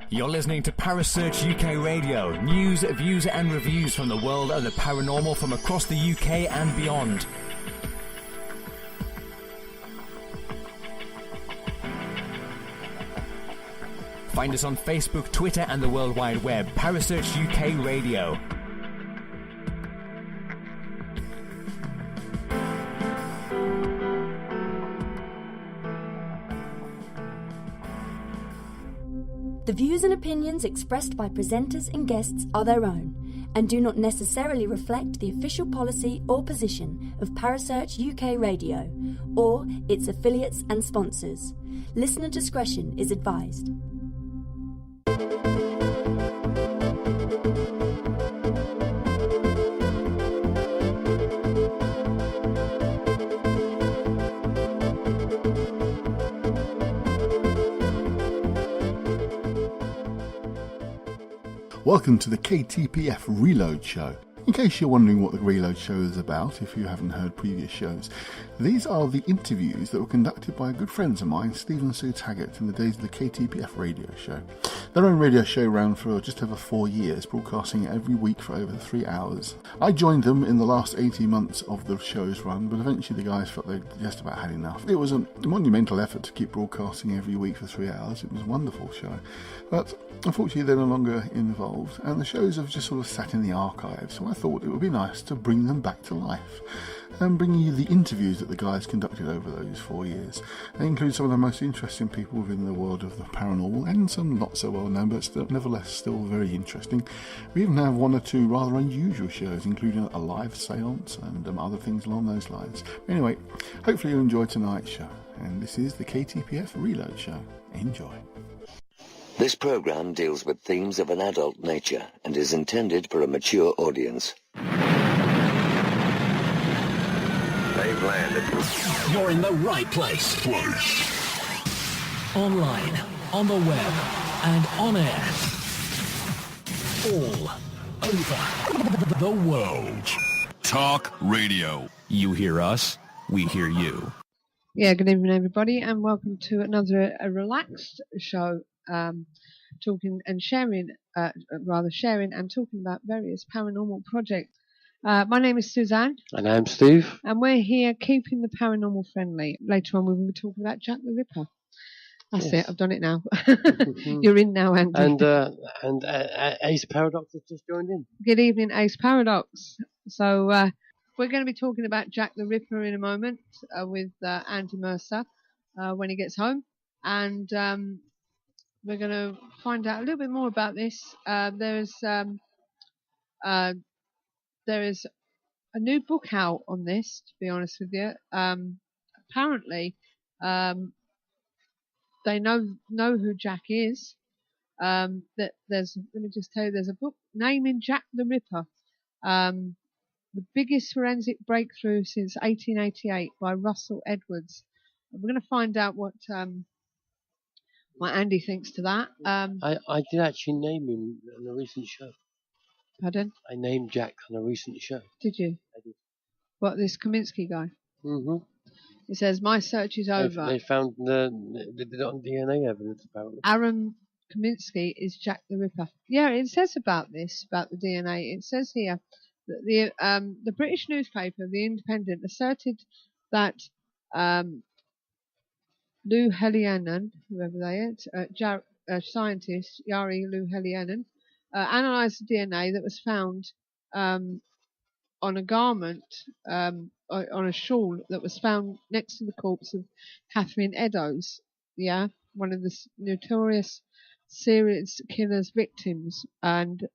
You're listening to Parasearch UK Radio. News, views and reviews from the world of the paranormal from across the UK and beyond. Find us on Facebook, Twitter and the World Wide Web. Parasearch UK Radio. The views and opinions expressed by presenters and guests are their own and do not necessarily reflect the official policy or position of Parasearch UK Radio or its affiliates and sponsors. Listener discretion is advised. Welcome to the KTPF Reload Show. In case you're wondering what the Reload Show is about, if you haven't heard previous shows, these are the interviews that were conducted by good friends of mine, Steve and Sue Taggart, in the days of the KTPF radio show. Their own radio show ran for just over 4 years, broadcasting every week for over 3 hours. I joined them in the last 18 months of the show's run, but eventually the guys felt they just about had enough. It was a monumental effort to keep broadcasting every week for 3 hours. It was a wonderful show. But unfortunately they're no longer involved, and the shows have just sort of sat in the archives, so I thought it would be nice to bring them back to life and bring you the interviews that the guys conducted over those 4 years. They include some of the most interesting people within the world of the paranormal and some not so well known but still, nevertheless still very interesting. We even have 1 or 2 rather unusual shows, including a live seance and other things along those lines. Anyway, hopefully you enjoy tonight's show, and this is the KTPF Reload Show. Enjoy. This program deals with themes of an adult nature and is intended for a mature audience. They've landed. You're in the right place. Online, on the web, and on air. All over the world. Talk radio. You hear us, we hear you. Yeah, good evening everybody, and welcome to another relaxed show. Talking and sharing and talking about various paranormal projects. My name is Suzanne. And I'm Steve. And we're here keeping the paranormal friendly. Later on we will be talking about Jack the Ripper. That's it, I've done it now. You're in now, Andy. And Ace Paradox has just joined in. Good evening, Ace Paradox. So we're going to be talking about Jack the Ripper in a moment with Andy Mercer when he gets home. And we're going to find out a little bit more about this. There is a new book out on this, to be honest with you. Apparently, they know who Jack is. Let me just tell you, there's a book naming Jack the Ripper, the biggest forensic breakthrough since 1888 by Russell Edwards. And we're going to find out what Andy thinks to that. I did actually name him on a recent show. Pardon? I named Jack on a recent show. Did you? I did. What, this Kaminsky guy? Mm-hmm. It says, my search is over. They found they did it on DNA evidence, apparently. Aaron Kaminsky is Jack the Ripper. Yeah, it says about this, about the DNA. It says here that the British newspaper, The Independent, asserted that Lou Helianen, whoever they are, scientist Yari Lou Helianen, analysed the DNA that was found on a garment, on a shawl that was found next to the corpse of Catherine Eddowes, one of the notorious serial killer's victims. And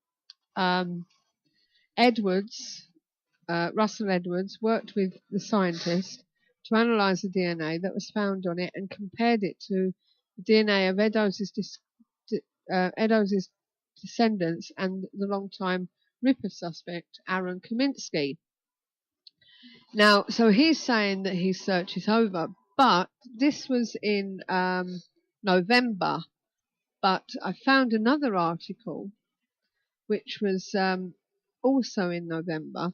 Russell Edwards worked with the scientist to analyse the DNA that was found on it and compared it to the DNA of Eddowes' descendants and the long-time Ripper suspect, Aaron Kaminsky. Now, so he's saying that his search is over, but this was in November. But I found another article, which was also in November,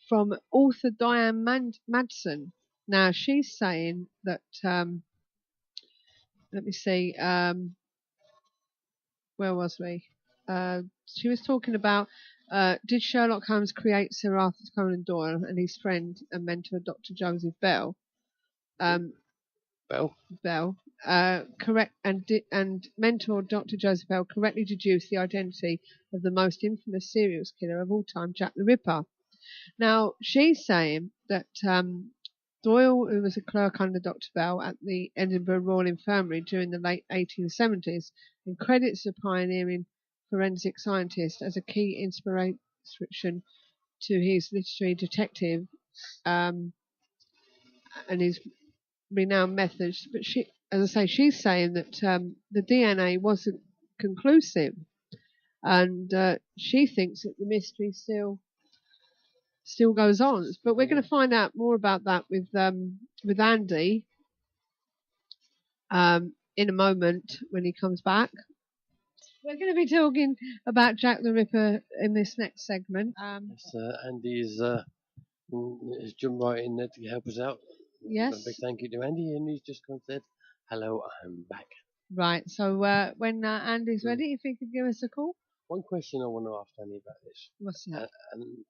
from author Diane Madsen. Now, she's saying that, let me see, where was we? She was talking about, did Sherlock Holmes create Sir Arthur Conan Doyle and his friend and mentor, Dr. Joseph Bell? Correct, and mentor Dr. Joseph Bell correctly deduced the identity of the most infamous serial killer of all time, Jack the Ripper. Now, she's saying that Doyle, who was a clerk under Dr. Bell at the Edinburgh Royal Infirmary during the late 1870s, and credits the pioneering forensic scientist as a key inspiration to his literary detective and his renowned methods. But she, as I say, she's saying that the DNA wasn't conclusive, and she thinks that the mystery still goes on. But we're going to find out more about that with Andy in a moment when he comes back. We're going to be talking about Jack the Ripper in this next segment. Andy is jumped right in there to help us out. Yes. A big thank you to Andy, and he's just said, "Hello, I'm back." Right. So when Andy's ready, if he could give us a call. One question I want to ask Andy about this. What's that? And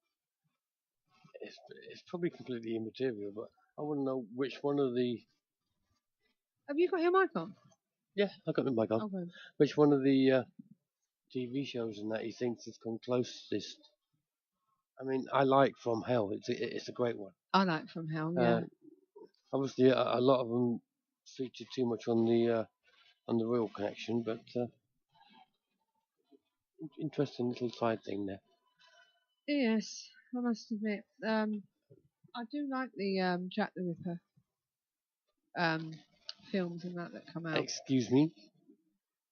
it's probably completely immaterial, but I want to know which one of the. Have you got your mic on? Yeah, I got the mic on. Okay. Which one of the TV shows and that he thinks has come closest? I mean, I like From Hell. It's a great one. I like From Hell. Yeah. Obviously, a lot of them feature too much on the Royal Connection, but interesting little side thing there. Yes, I must admit, I do like the Jack the Ripper films and that come out. Excuse me?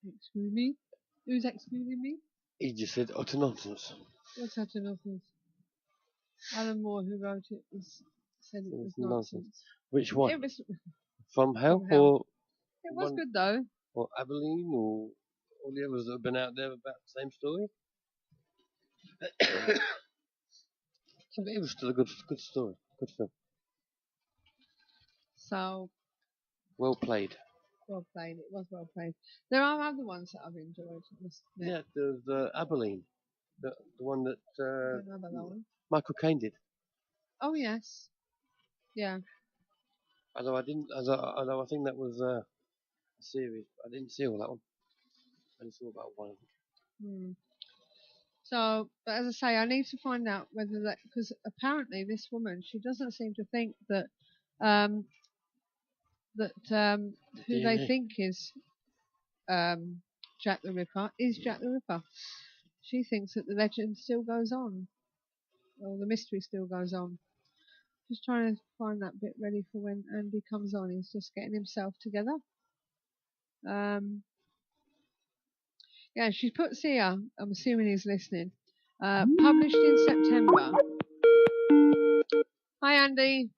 Excuse me? Who's excusing me? He just said utter nonsense. What's utter nonsense? Alan Moore, who wrote it, said it was nonsense. Which one? It was From Hell, From Hell. or it was good though. Or Abilene, or all the others that have been out there about the same story? It was still a good story, good film. So well played. Well played. It was well played. There are other ones that I've enjoyed. Yeah, there's Abilene, the one that I don't know about that one. Michael Caine did. Oh yes, yeah. Although I think that was a series, I didn't see all that one. I only saw about one of them. So, but as I say, I need to find out whether that, because apparently this woman, she doesn't seem to think that who they think is Jack the Ripper is Jack the Ripper. She thinks that the legend still goes on, or the mystery still goes on. Just trying to find that bit ready for when Andy comes on. He's just getting himself together. Yeah, she puts here, I'm assuming he's listening, published in September. Hi, Andy.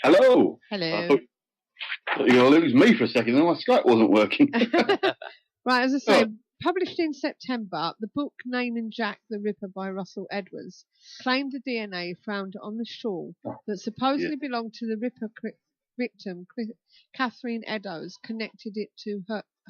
Hello. Hello. I thought you were going to lose me for a second, and my Skype wasn't working. Right, as I say, published in September, the book Naming Jack the Ripper by Russell Edwards claimed the DNA found on the shawl that supposedly belonged to the Ripper victim, Catherine Eddowes, connected it to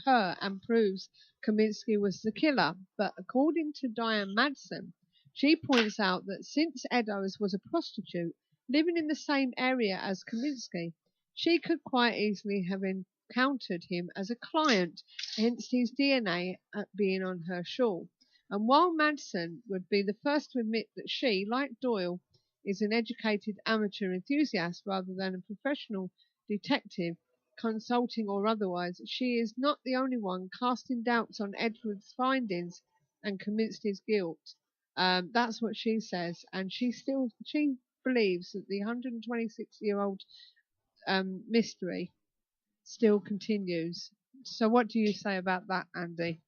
her and proves Kaminsky was the killer. But according to Diane Madsen, she points out that since Eddowes was a prostitute living in the same area as Kaminsky, she could quite easily have encountered him as a client, hence his DNA being on her shawl. And while Madsen would be the first to admit that she, like Doyle, is an educated amateur enthusiast rather than a professional detective, consulting or otherwise, she is not the only one casting doubts on Edward's findings and Kaminsky's guilt. That's what she says, and she believes that the 126-year-old mystery still continues. So what do you say about that, Andy?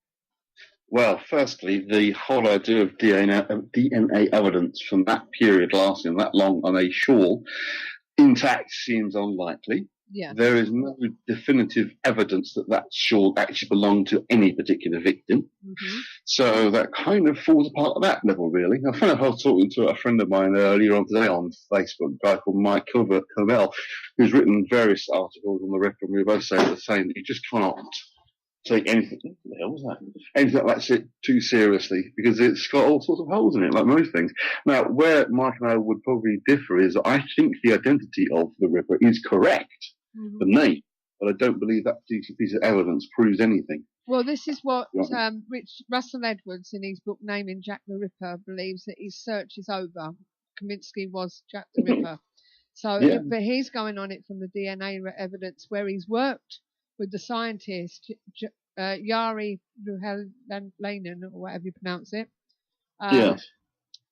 Well, firstly, the whole idea of DNA evidence from that period lasting that long on a shawl intact seems unlikely. Yeah. There is no definitive evidence that that shawl actually belonged to any particular victim. Mm-hmm. So that kind of falls apart at that level, really. I found I was talking to a friend of mine earlier on today on Facebook, a guy called Mike Covell, who's written various articles on the Ripper, and we were both saying the same. You just cannot take anything. What the hell was that? Anything like that too seriously, because it's got all sorts of holes in it, like most things. Now, where Mike and I would probably differ is I think the identity of the Ripper is correct, the name, but I don't believe that particular piece of evidence proves anything. Well, this is what Russell Edwards, in his book Naming Jack the Ripper, believes that his search is over. Kaminsky was Jack the Ripper. So, but he's going on it from the DNA evidence where he's worked with the scientist Yari Ruhelainen, or whatever you pronounce it.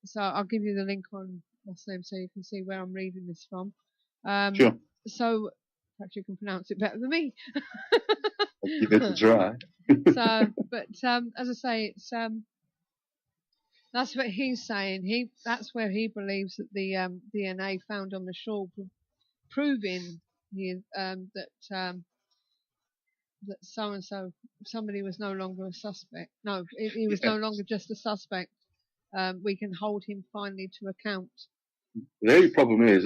So I'll give you the link on last name so you can see where I'm reading this from. Sure. So perhaps you can pronounce it better than me. Give it a try. So, but as I say, it's that's what he's saying. That's where he believes that the DNA found on the shawl proving that so and so somebody was no longer a suspect. No, he was no longer just a suspect. We can hold him finally to account. The only problem is,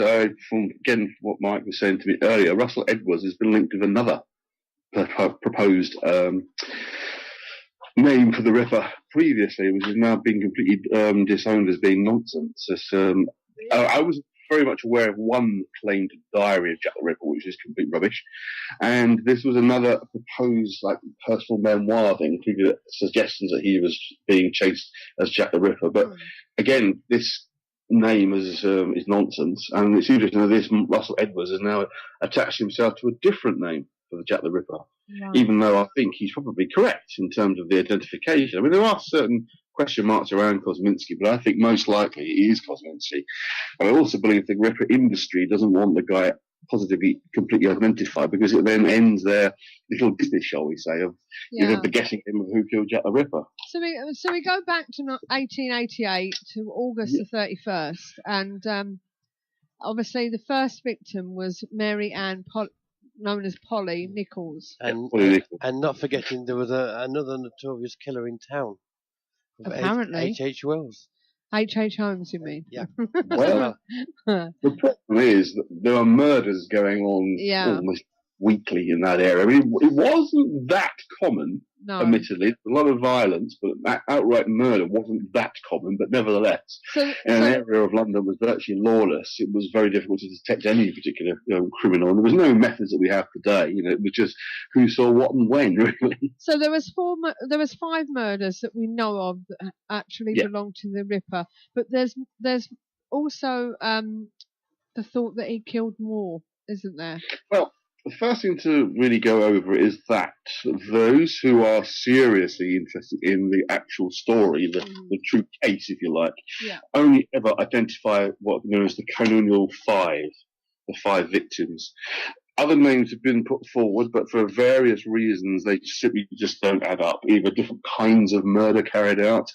from again what Mike was saying to me earlier, Russell Edwards has been linked with another proposed name for the Ripper previously, which is now being completely disowned as being nonsense. I was very much aware of one claimed diary of Jack the Ripper, which is complete rubbish, and this was another proposed like personal memoir that included suggestions that he was being chased as Jack the Ripper. But again, this name is nonsense, and it's interesting that this Russell Edwards has now attached himself to a different name for the Jack the Ripper, even though I think he's probably correct in terms of the identification. I mean, there are certain question marks around Kosminski, but I think most likely it is Kosminski. And I also believe the Ripper industry doesn't want the guy positively completely identified, because it then ends their little business, shall we say, of the guessing game of who killed Jack the Ripper. So we go back to 1888 to August the 31st, and obviously the first victim was Mary Ann known as Polly Nichols. And not forgetting there was another notorious killer in town. Apparently. H.H. Wells. H.H. Holmes, you mean? Yeah. Well, the problem is that there are murders going on almost weekly in that area. I mean, it wasn't that common, admittedly. A lot of violence, but that outright murder wasn't that common. But nevertheless, in an area of London that was virtually lawless, it was very difficult to detect any particular criminal. And there was no methods that we have today. It was just who saw what and when, really. So there was 5 murders that we know of that actually belonged to the Ripper. But there's also the thought that he killed more, isn't there? Well, the first thing to really go over is that those who are seriously interested in the actual story, the true case, if you like, only ever identify what known as the canonical 5, the 5 victims. Other names have been put forward, but for various reasons, they simply just don't add up. Either different kinds of murder carried out,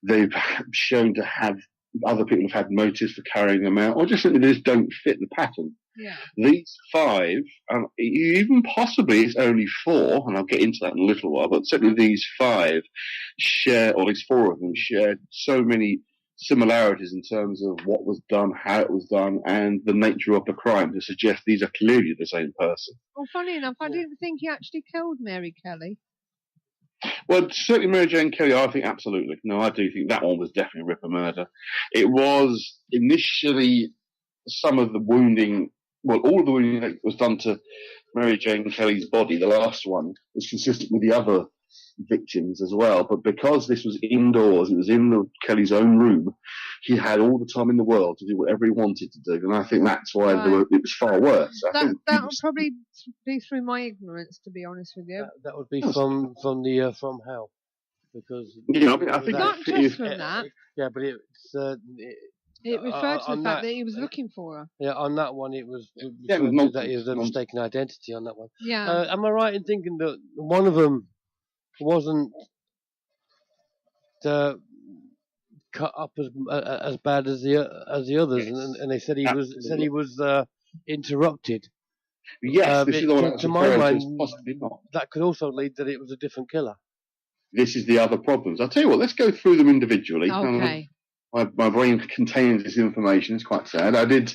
they've shown to have, other people have had motives for carrying them out, or just simply they just don't fit the pattern. Yeah. These 5, even possibly it's only 4, and I'll get into that in a little while, but certainly these 5 share, or at least 4 of them shared so many similarities in terms of what was done, how it was done, and the nature of the crime to suggest these are clearly the same person. Well, funny enough, I didn't think he actually killed Mary Kelly. Well, certainly Mary Jane Kelly, I think absolutely. No, I do think that one was definitely a Ripper murder. It was initially some of the wounding, well, all of the wounding that was done to Mary Jane Kelly's body, the last one, was consistent with the other victims as well. But because this was indoors, it was in Kelly's own room, he had all the time in the world to do whatever he wanted to do. And I think that's why it was far worse. That would probably be through my ignorance, to be honest with you. That would be from hell. Because I think not just from that. Yeah, but it referred to the fact that he was looking for her. Yeah, on that one, it was that he was a mistaken identity on that one. Yeah. Am I right in thinking that one of them wasn't cut up as bad as the others, and they said he was interrupted Yes, this is the one to my mind, possibly not. That could also lead that it was a different killer. This is the other problems. I'll tell you what, let's go through them individually. Okay. My brain contains this information. It's quite sad. I did,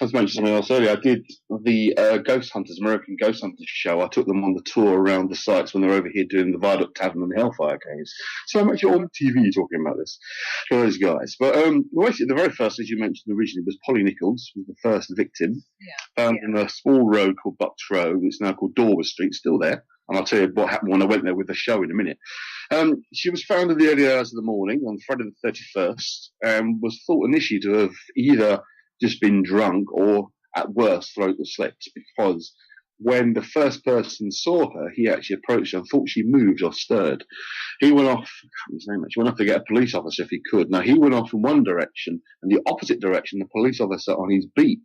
as mentioned something else earlier, I did the Ghost Hunters, American Ghost Hunters show. I took them on the tour around the sites when they were over here doing the Viaduct Tavern and the Hellfire Caves. So I'm actually on TV talking about this for those guys. But basically, the very first, as you mentioned originally, was Polly Nichols, was the first victim. Found in a small road called Bucks Row. It's now called Dorwer Street, still there. And I'll tell you what happened when I went there with the show in a minute. She was found in the early hours of the morning on Friday the 31st and was thought initially to have either just been drunk or, at worst, throat was slit, because when the first person saw her, he actually approached her and thought she moved or stirred. He went off, I can't remember his name actually, went off to get a police officer if he could. Now, he went off in one direction, and the opposite direction, the police officer on his beat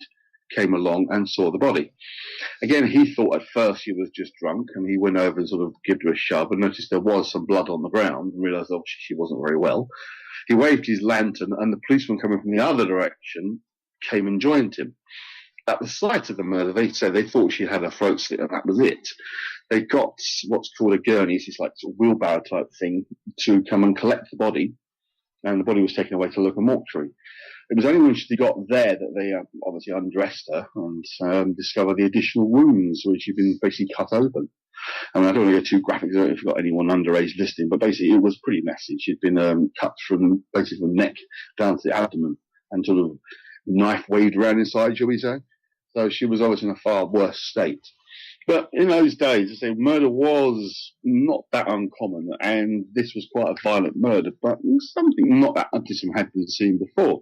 came along and saw the body. Again, he thought at first she was just drunk, and he went over and sort of gave her a shove and noticed there was some blood on the ground and realised obviously she wasn't very well. He waved his lantern, and the policeman coming from the other direction came and joined him. At the site of the murder, they said they thought she had a throat slit, and that was it. They got what's called a gurney, it's like sort of wheelbarrow type thing, to come and collect the body, and the body was taken away to a local mortuary. It was only when she got there that they obviously undressed her and discovered the additional wounds, which had been basically cut open. I mean, I don't want to get too graphic, I don't know if you've got anyone underage listening, but basically it was pretty messy. She'd been cut from basically from the neck down to the abdomen and sort of knife waved around inside, shall we say. So she was always in a far worse state. But in those days, I say, murder was not that uncommon, and this was quite a violent murder, but it was something not that uncommon had been seen before.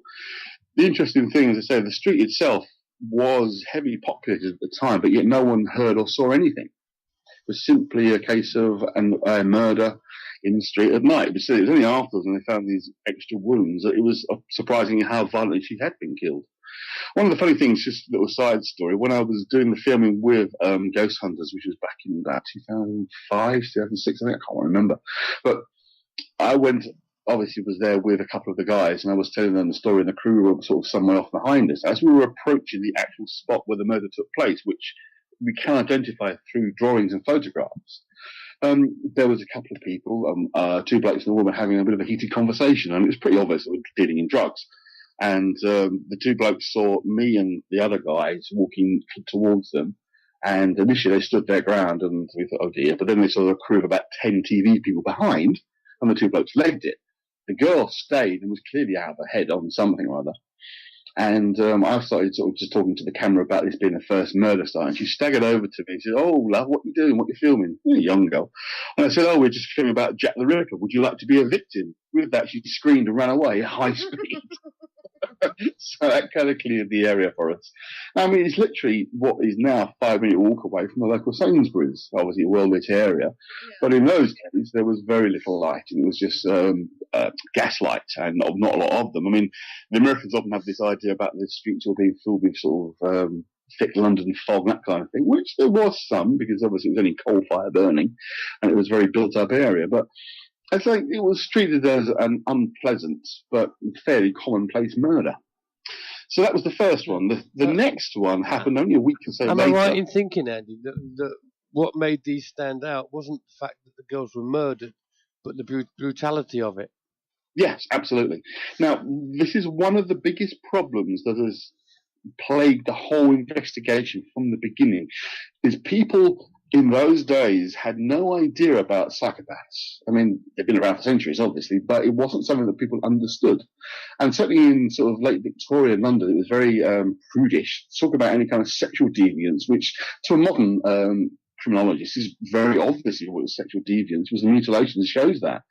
The interesting thing, as I say, the street itself was heavily populated at the time, but yet no one heard or saw anything. It was simply a case of a murder in the street at night. It was only afterwards when they found these extra wounds that it was surprising how violently she had been killed. One of the funny things, just a little side story, when I was doing the filming with Ghost Hunters, which was back in about 2005, 2006, I think, I can't remember. But I obviously was there with a couple of the guys, and I was telling them the story, and the crew were sort of somewhere off behind us. As we were approaching the actual spot where the murder took place, which we can identify through drawings and photographs, there was a couple of people, two blokes and a woman, having a bit of a heated conversation, and it was pretty obvious they were dealing in drugs. And the two blokes saw me and the other guys walking towards them, and initially they stood their ground, and we thought, oh dear, but then they saw a crew of about 10 TV people behind, and the two blokes legged it. The girl stayed and was clearly out of her head on something or other. And I started sort of just talking to the camera about this being the first murder site, and she staggered over to me and said, oh, love, what are you doing? What are you filming? You're a young girl. And I said, oh, we're just filming about Jack the Ripper. Would you like to be a victim? With that, she screamed and ran away at high speed. So that kind of cleared the area for us. I mean, it's literally what is now a 5-minute walk away from the local Sainsbury's, obviously a well-lit area. Yeah. But in those days, there was very little lighting. It was just gas lights, and not a lot of them. I mean, the Americans often have this idea about the streets all being filled with sort of thick London fog, that kind of thing, which there was some, because obviously it was only coal fire burning, and it was a very built-up area. But I think it was treated as an unpleasant but fairly commonplace murder. So that was the first one. The next one happened only a week or so later. Am I right in thinking, Andy, that what made these stand out wasn't the fact that the girls were murdered, but the brutality of it? Yes, absolutely. Now, this is one of the biggest problems that has plagued the whole investigation from the beginning, is people in those days had no idea about psychopaths. I mean, they've been around for centuries, obviously, but it wasn't something that people understood. And certainly in sort of late Victorian London, it was very prudish to talk about any kind of sexual deviance, which to a modern criminologist is very obviously what was sexual deviance, was the mutilation shows that.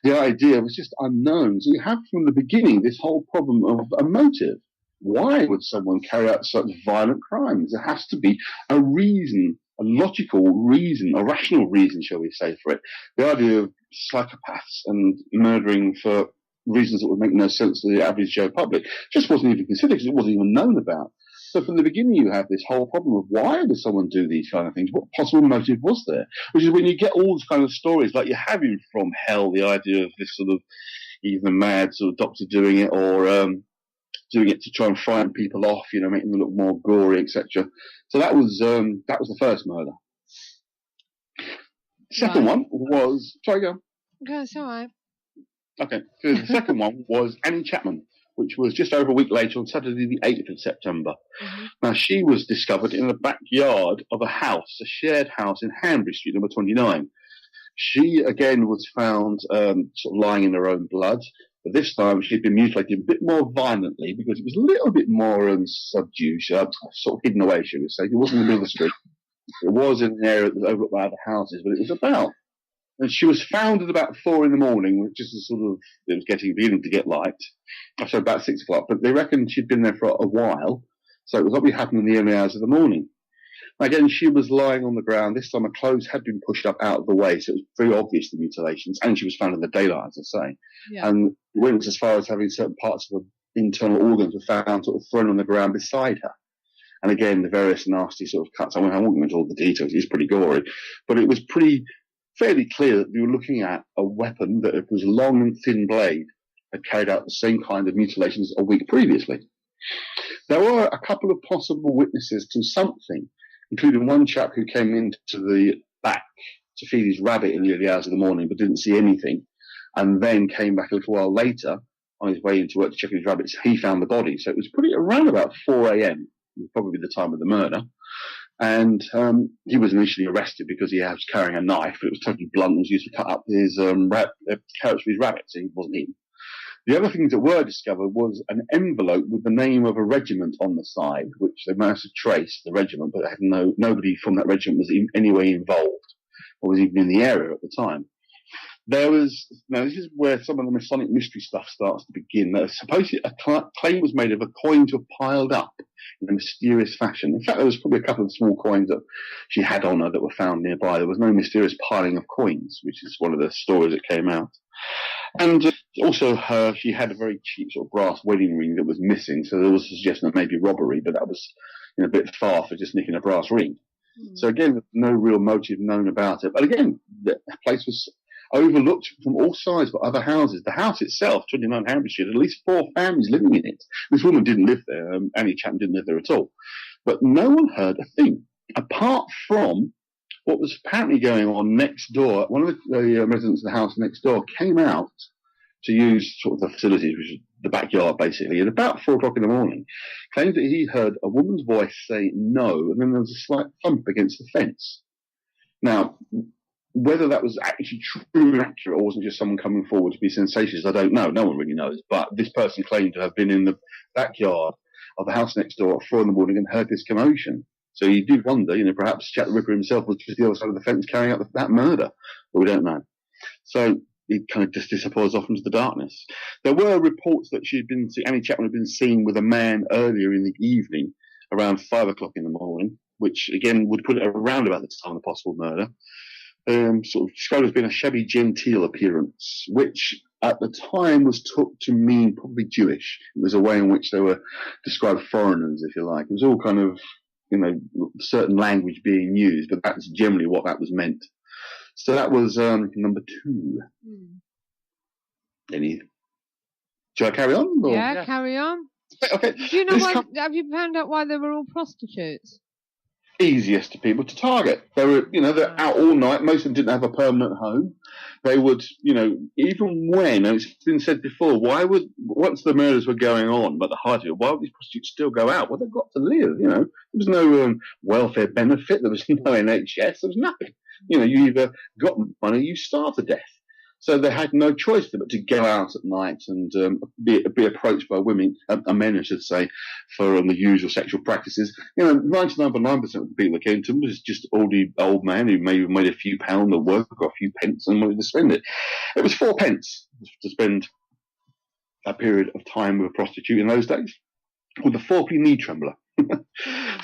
The idea was just unknown. So you have from the beginning this whole problem of a motive. Why would someone carry out such violent crimes? There has to be a reason, a logical reason, a rational reason, shall we say, for it. The idea of psychopaths and murdering for reasons that would make no sense to the average Joe public just wasn't even considered, because it wasn't even known about. So from the beginning, you have this whole problem of why would someone do these kind of things? What possible motive was there? Which is when you get all these kind of stories, like you're having from Hell, the idea of this sort of even mad sort of doctor doing it, or doing it to try and frighten people off, making them look more gory, etc. So that was the first murder. Second one was, sorry, go. Okay, it's all right. Okay, so the second one was Annie Chapman, which was just over a week later on Saturday the 8th of September. Mm-hmm. Now, she was discovered in the backyard of a house, a shared house in Hanbury Street, number 29. She, again, was found sort of lying in her own blood, but this time she'd been mutilated a bit more violently because it was a little bit more subdued, sort of hidden away, should we say. It wasn't in the middle of the street. It was in an area that was overlooked by other houses, but it was about. And she was found at about 4 in the morning, just as sort of it was beginning to get light. So about 6 o'clock. But they reckon she'd been there for a while, so it was probably happening in the early hours of the morning. Again, she was lying on the ground. This time her clothes had been pushed up out of the way, so it was very obvious the mutilations. And she was found in the daylight, as I say. Yeah. And went as far as having certain parts of her internal organs were found sort of thrown on the ground beside her. And again, the various nasty sort of cuts. I won't go into all the details. It's pretty gory. But it was fairly clear that we were looking at a weapon that it was a long and thin blade had carried out the same kind of mutilations a week previously. There were a couple of possible witnesses to something, including one chap who came into the back to feed his rabbit in the early hours of the morning but didn't see anything, and then came back a little while later on his way into work to check his rabbits. He found the body. So it was around about 4 a.m., probably the time of the murder. And he was initially arrested because he was carrying a knife, but it was totally blunt and was used to cut up his carrots for his rabbits, so he wasn't eaten. The other things that were discovered was an envelope with the name of a regiment on the side, which they managed to trace the regiment, but nobody from that regiment was in any way involved or was even in the area at the time. This is where some of the Masonic mystery stuff starts to begin. Supposedly a claim was made of a coin to have piled up in a mysterious fashion. In fact, there was probably a couple of small coins that she had on her that were found nearby. There was no mysterious piling of coins, which is one of the stories that came out. And also she had a very cheap sort of brass wedding ring that was missing, so there was a suggestion of maybe robbery, but that was a bit far for just nicking a brass ring. So again, no real motive known about it. But again, the place was overlooked from all sides by other houses. The house itself, 29 Hanbury Street, had at least 4 families living in it. This woman didn't live there. Annie Chapman didn't live there at all. But no one heard a thing, apart from what was apparently going on next door. One of the residents of the house next door came out to use sort of the facilities, which is the backyard basically, at about 4 o'clock in the morning, claimed that he heard a woman's voice say no, and then there was a slight thump against the fence. Now, whether that was actually true and accurate or wasn't just someone coming forward to be sensationalist, I don't know. No one really knows. But this person claimed to have been in the backyard of the house next door at 4 in the morning and heard this commotion. So you do wonder, perhaps Jack the Ripper himself was just the other side of the fence carrying out that murder. But we don't know. So he kind of just disappears off into the darkness. There were reports that Annie Chapman had been seen with a man earlier in the evening, around 5 o'clock in the morning, which again would put it around about the time of the possible murder. Sort of described as being a shabby genteel appearance, which at the time was took to mean probably Jewish. It was a way in which they were described foreigners, if you like. It was all kind of, certain language being used, but that's generally what that was meant. So that was number 2. Shall I carry on? Or? Yeah, carry on. Okay. Do you know have you found out why they were all prostitutes? Easiest to people to target. They were, they're out all night. Most of them didn't have a permanent home. They would, even when, and it's been said before, once the murders were going on, but the height of it, why would these prostitutes still go out? Well, they've got to live, There was no welfare benefit. There was no NHS. There was nothing. You either got money, you starved to death. So they had no choice but to go out at night and be approached by men, I should say, for the usual sexual practices. 99.9% of the people that came to them was just old man who maybe made a few pounds at work or a few pence and wanted to spend it. It was 4 pence to spend a period of time with a prostitute in those days, with a 4p knee trembler.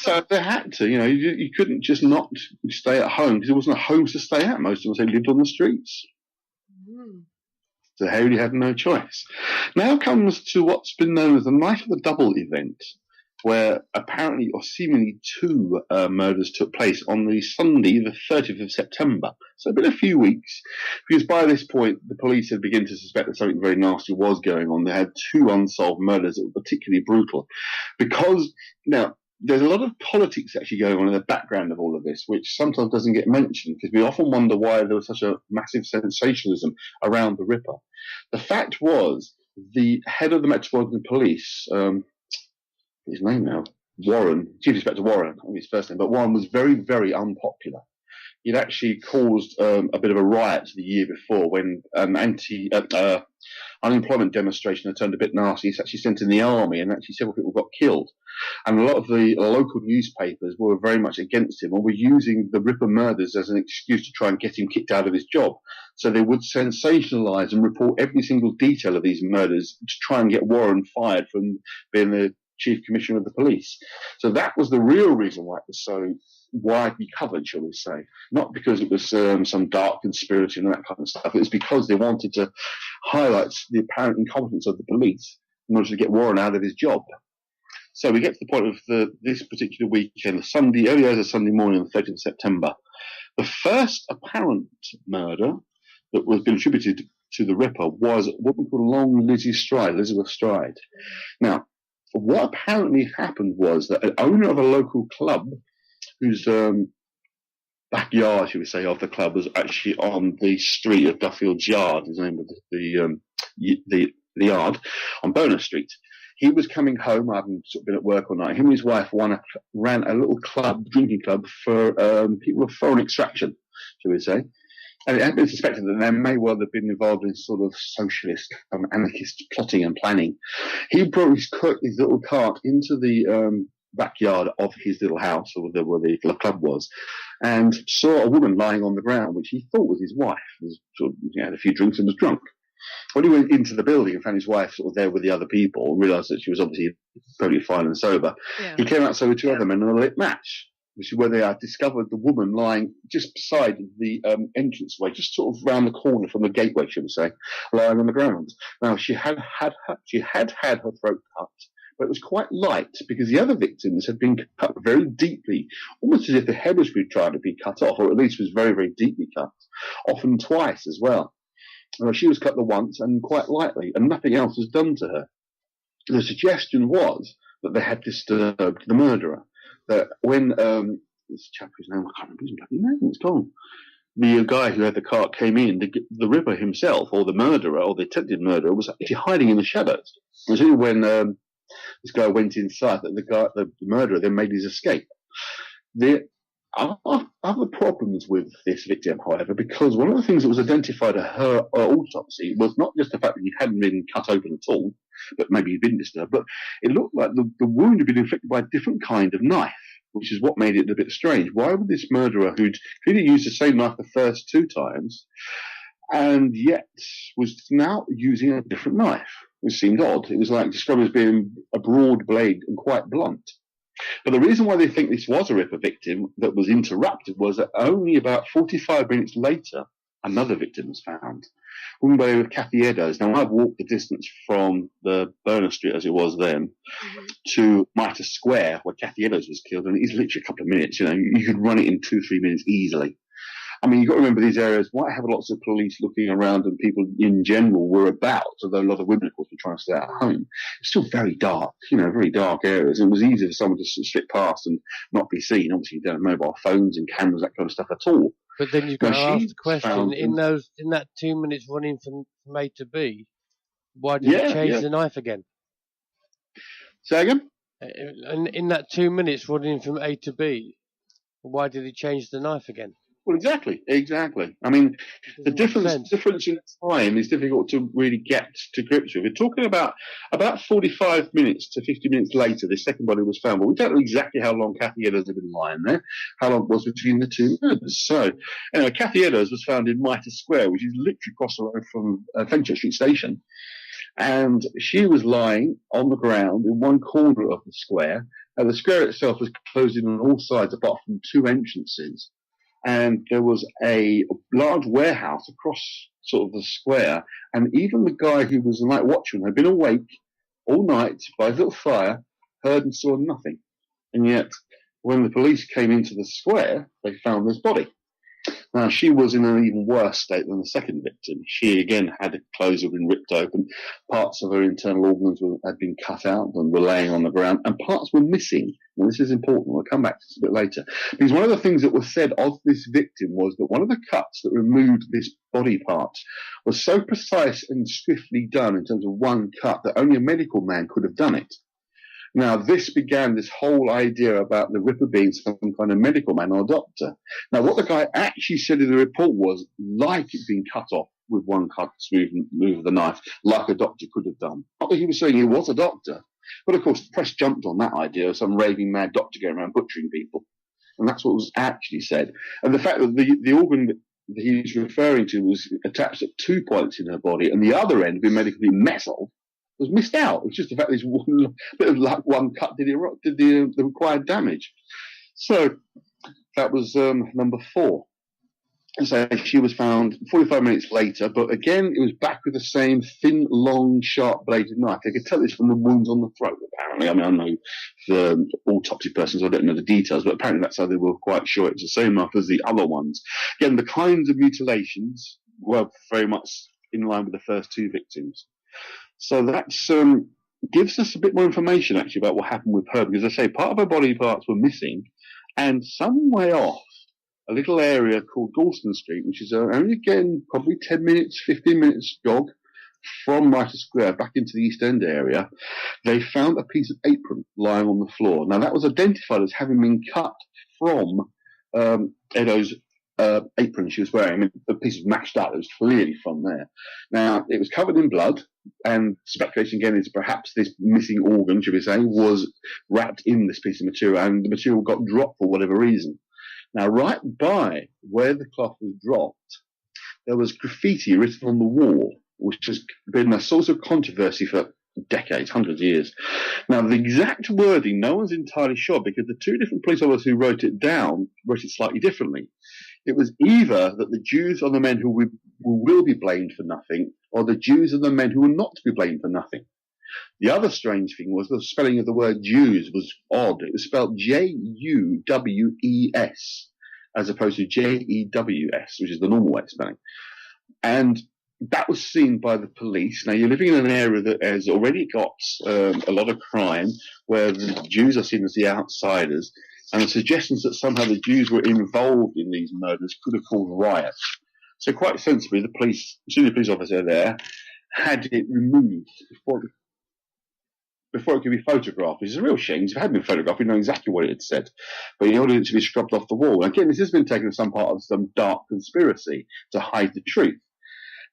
So they had to, you couldn't just not stay at home because there wasn't a home to stay at. Most of them lived on the streets. So Haley had no choice. Now comes to what's been known as the Night of the Double event. where apparently or seemingly two murders took place on the Sunday, the 30th of September. So it's been a few weeks, because by this point the police had begun to suspect that something very nasty was going on. They had two unsolved murders that were particularly brutal. Because, now, there's a lot of politics actually going on in the background of all of this, which sometimes doesn't get mentioned, because we often wonder why there was such a massive sensationalism around the Ripper. The fact was, the head of the Metropolitan Police, his name now, Warren, Chief Inspector Warren, I mean his first name, but Warren was very, very unpopular. He'd actually caused a bit of a riot the year before when unemployment demonstration had turned a bit nasty. He's actually sent in the army, and actually several people got killed. And a lot of the local newspapers were very much against him and were using the Ripper murders as an excuse to try and get him kicked out of his job. So they would sensationalise and report every single detail of these murders to try and get Warren fired from being the Chief Commissioner of the Police. So that was the real reason why it was so widely covered, shall we say. Not because it was some dark conspiracy and that kind of stuff. It was because they wanted to highlight the apparent incompetence of the police in order to get Warren out of his job. So we get to the point of this particular weekend, early hours of Sunday morning, the 30th of September. The first apparent murder that was been attributed to the Ripper was what we call Elizabeth Stride. Now, what apparently happened was that an owner of a local club, whose backyard, should we say, of the club was actually on the street of Duffield's Yard, is the name of the yard, on Bonar Street. He was coming home, having sort of been at work all night. Him and his wife ran a little drinking club for people of foreign extraction, shall we say. And it had been suspected that they may well have been involved in sort of socialist, anarchist plotting and planning. He brought his little cart into the backyard of his little house, or where the club was, and saw a woman lying on the ground, which he thought was his wife. He had a few drinks and was drunk. When he went into the building and found his wife sort of there with the other people, and realised that she was obviously totally fine and sober, he came outside with two other men on a lit match, which is where they discovered the woman lying just beside the entranceway, just sort of round the corner from the gateway, should we say, lying on the ground. Now, she had had her throat cut, but it was quite light because the other victims had been cut very deeply, almost as if the head was trying to be cut off, or at least was very, very deeply cut, often twice as well. She was cut the once and quite lightly, and nothing else was done to her. The suggestion was that they had disturbed the murderer. That when this chap whose name, I can't remember his bloody name, it's gone. The guy who had the cart came in, the Ripper himself, or the murderer, or the attempted murderer, was actually hiding in the shadows. It was only when this guy went inside that the murderer then made his escape. There are other problems with this victim, however, because one of the things that was identified at her autopsy was not just the fact that he hadn't been cut open at all, but maybe he'd been disturbed, but it looked like the wound had been inflicted by a different kind of knife, which is what made it a bit strange. Why would this murderer, who'd clearly used the same knife the first two times, and yet was now using a different knife? It seemed odd. It was like described as being a broad blade and quite blunt. But the reason why they think this was a Ripper victim that was interrupted was that only about 45 minutes later, another victim was found. A woman by the name of Kathy Eddowes. Now, I've walked the distance from the Bonar Street, as it was then, to Mitre Square, where Kathy Eddowes was killed, and it is literally a couple of minutes. You know, you could run it in 2-3 minutes easily. I mean, you've got to remember these areas might have lots of police looking around, and people in general were about, although a lot of women, of course, were trying to stay at home. It's still very dark, very dark areas. It was easy for someone to slip past and not be seen. Obviously, you don't have mobile phones and cameras, that kind of stuff at all. But then you've got to ask the question, in that 2 minutes running from A to B, why did he change the knife again? Say again? In that 2 minutes running from A to B, why did he change the knife again? Well, exactly. I mean, the difference in time is difficult to really get to grips with. We're talking about 45 minutes to 50 minutes later, the second body was found. But we don't know exactly how long Kathy Eddowes had been lying there, how long it was between the two murders. So, anyway, Kathy Eddowes was found in Mitre Square, which is literally across the road from Fenchurch Street Station. And she was lying on the ground in one corner of the square. The square itself was closed in on all sides apart from two entrances. And there was a large warehouse across sort of the square, and even the guy who was the night watchman had been awake all night by his little fire, heard and saw nothing. And yet, when the police came into the square, they found this body. Now, she was in an even worse state than the second victim. She, again, had her clothes had been ripped open, parts of her internal organs had been cut out and were laying on the ground, and parts were missing. And this is important. We'll come back to this a bit later. Because one of the things that was said of this victim was that one of the cuts that removed this body part was so precise and swiftly done in terms of one cut that only a medical man could have done it. Now, this began this whole idea about the Ripper being some kind of medical man or doctor. Now, what the guy actually said in the report was, like it being cut off with one cut, smooth move of the knife, like a doctor could have done. Not that he was saying he was a doctor, but of course the press jumped on that idea of some raving mad doctor going around butchering people. And that's what was actually said. And the fact that the organ that he was referring to was attached at 2 points in her body, and the other end, being medically metal, was missed out. It's just the fact that this one bit of luck, one cut did the required damage. So that was number 4. So she was found 45 minutes later, but again, it was back with the same thin, long, sharp-bladed knife. They could tell this from the wounds on the throat, apparently. I mean, I know the autopsy persons, I don't know the details, but apparently that's how they were quite sure it was the same knife as the other ones. Again, the kinds of mutilations were very much in line with the first 2 victims. So that gives us a bit more information, actually, about what happened with her, because I say part of her body parts were missing, and some way off, a little area called Galston Street, which is only, again, probably 10 minutes, 15 minutes jog from Mitre Square back into the East End area, they found a piece of apron lying on the floor. Now, that was identified as having been cut from Edo's apron she was wearing. I mean, the piece was mashed up. It was clearly from there. Now, it was covered in blood, and speculation again is perhaps this missing organ, should we say, was wrapped in this piece of material, and the material got dropped for whatever reason. Now, right by where the cloth was dropped, there was graffiti written on the wall, which has been a source of controversy for decades, hundreds of years. Now, the exact wording, no one's entirely sure, because the 2 different police officers who wrote it down wrote it slightly differently. It was either that the Jews are the men who will be blamed for nothing, or the Jews are the men who are not to be blamed for nothing. The other strange thing was the spelling of the word Jews was odd. It was spelled Juwes, as opposed to Jews, which is the normal way of spelling. And that was seen by the police. Now, you're living in an area that has already got a lot of crime, where the Jews are seen as the outsiders, and the suggestions that somehow the Jews were involved in these murders could have caused riots. So quite sensibly, the senior police officer there had it removed before it could be photographed, which is a real shame. If it had been photographed, we know exactly what it had said. But he ordered it to be scrubbed off the wall. And again, this has been taken as some part of some dark conspiracy to hide the truth.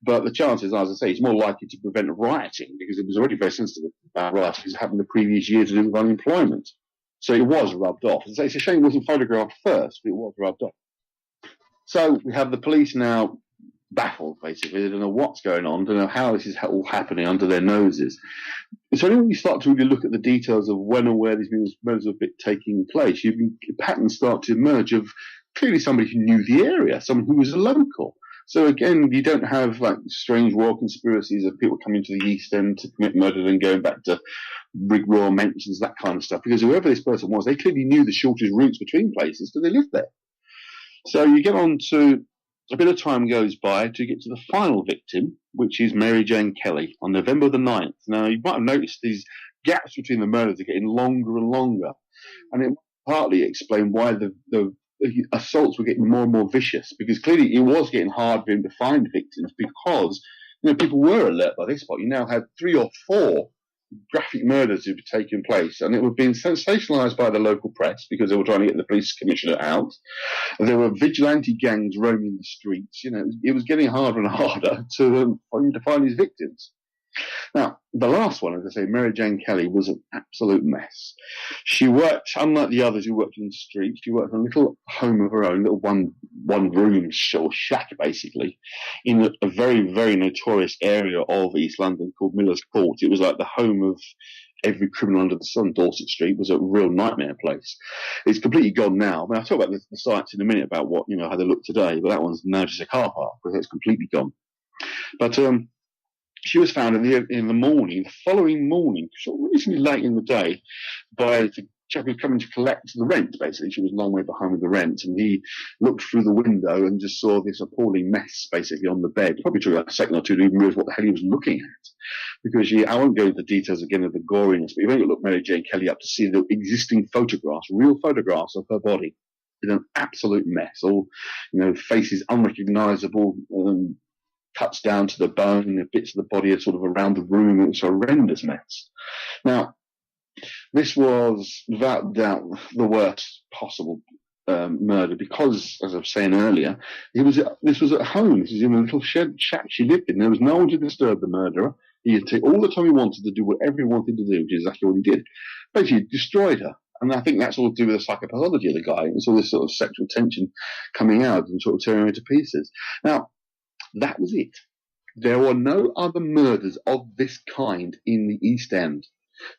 But the chances are, as I say, it's more likely to prevent rioting, because it was already very sensitive about rioting, because it happened the previous year to do with unemployment. So it was rubbed off. It's a shame it wasn't photographed first, but it was rubbed off. So we have the police now baffled, basically. They don't know what's going on, don't know how this is all happening under their noses. It's only when you start to really look at the details of when and where these murders have been taking place, patterns start to emerge of clearly somebody who knew the area, someone who was a local. So again, you don't have like strange royal conspiracies of people coming to the East End to commit murder and going back to big royal mansions, that kind of stuff, because whoever this person was, they clearly knew the shortest routes between places because they lived there. So you get on to, a bit of time goes by to get to the final victim, which is Mary Jane Kelly, on November the 9th. Now, you might have noticed these gaps between the murders are getting longer and longer, and it partly explain why the assaults were getting more and more vicious, because clearly it was getting hard for him to find victims, because people were alert by this point. You now had 3 or 4 graphic murders who had taken place, and it was being sensationalized by the local press because they were trying to get the police commissioner out. There were vigilante gangs roaming the streets. It was getting harder and harder for him to find his victims. Now, the last one, as I say, Mary Jane Kelly, was an absolute mess. She worked, unlike the others who worked in the streets, she worked in a little home of her own, little one room or shack, basically, in a very, very notorious area of East London called Miller's Court. It was like the home of every criminal under the sun. Dorset Street was a real nightmare place. It's completely gone now. I mean, I'll talk about the sites in a minute about what, how they look today, but that one's now just a car park because it's completely gone. But she was found in the morning, the following morning, sort of reasonably late in the day, by the chap who was coming to collect the rent, basically. She was a long way behind with the rent, and he looked through the window and just saw this appalling mess, basically, on the bed. Probably took like a second or two to even realise what the hell he was looking at. Because I won't go into the details again of the goriness, but you've only got to look Mary Jane Kelly up to see the existing photographs, real photographs of her body. It's an absolute mess. All, faces unrecognisable, cuts down to the bone, bits of the body are sort of around the room. It's a horrendous mess. Now, this was without doubt the worst possible murder because, as I was saying earlier, this was at home. This was in a little shack she lived in. There was no one to disturb the murderer. He had taken all the time he wanted to do whatever he wanted to do, which is exactly what he did. Basically, he destroyed her. And I think that's all to do with the psychopathology of the guy. It's all this sort of sexual tension coming out and sort of tearing him to pieces. Now, that was it. There were no other murders of this kind in the East End.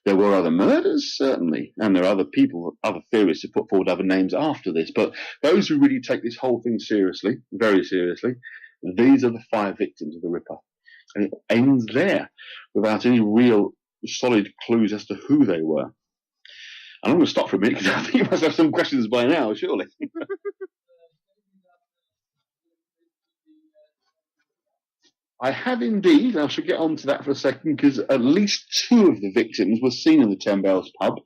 There were other murders, certainly, and there are other people, other theorists who put forward other names after this, but those who really take this whole thing seriously, very seriously, these are the 5 victims of the Ripper. And it ends there, without any real solid clues as to who they were. And I'm going to stop for a minute, because I think you must have some questions by now, surely. I have indeed. I shall get on to that for a second, because at least 2 of the victims were seen in the 10 Bells pub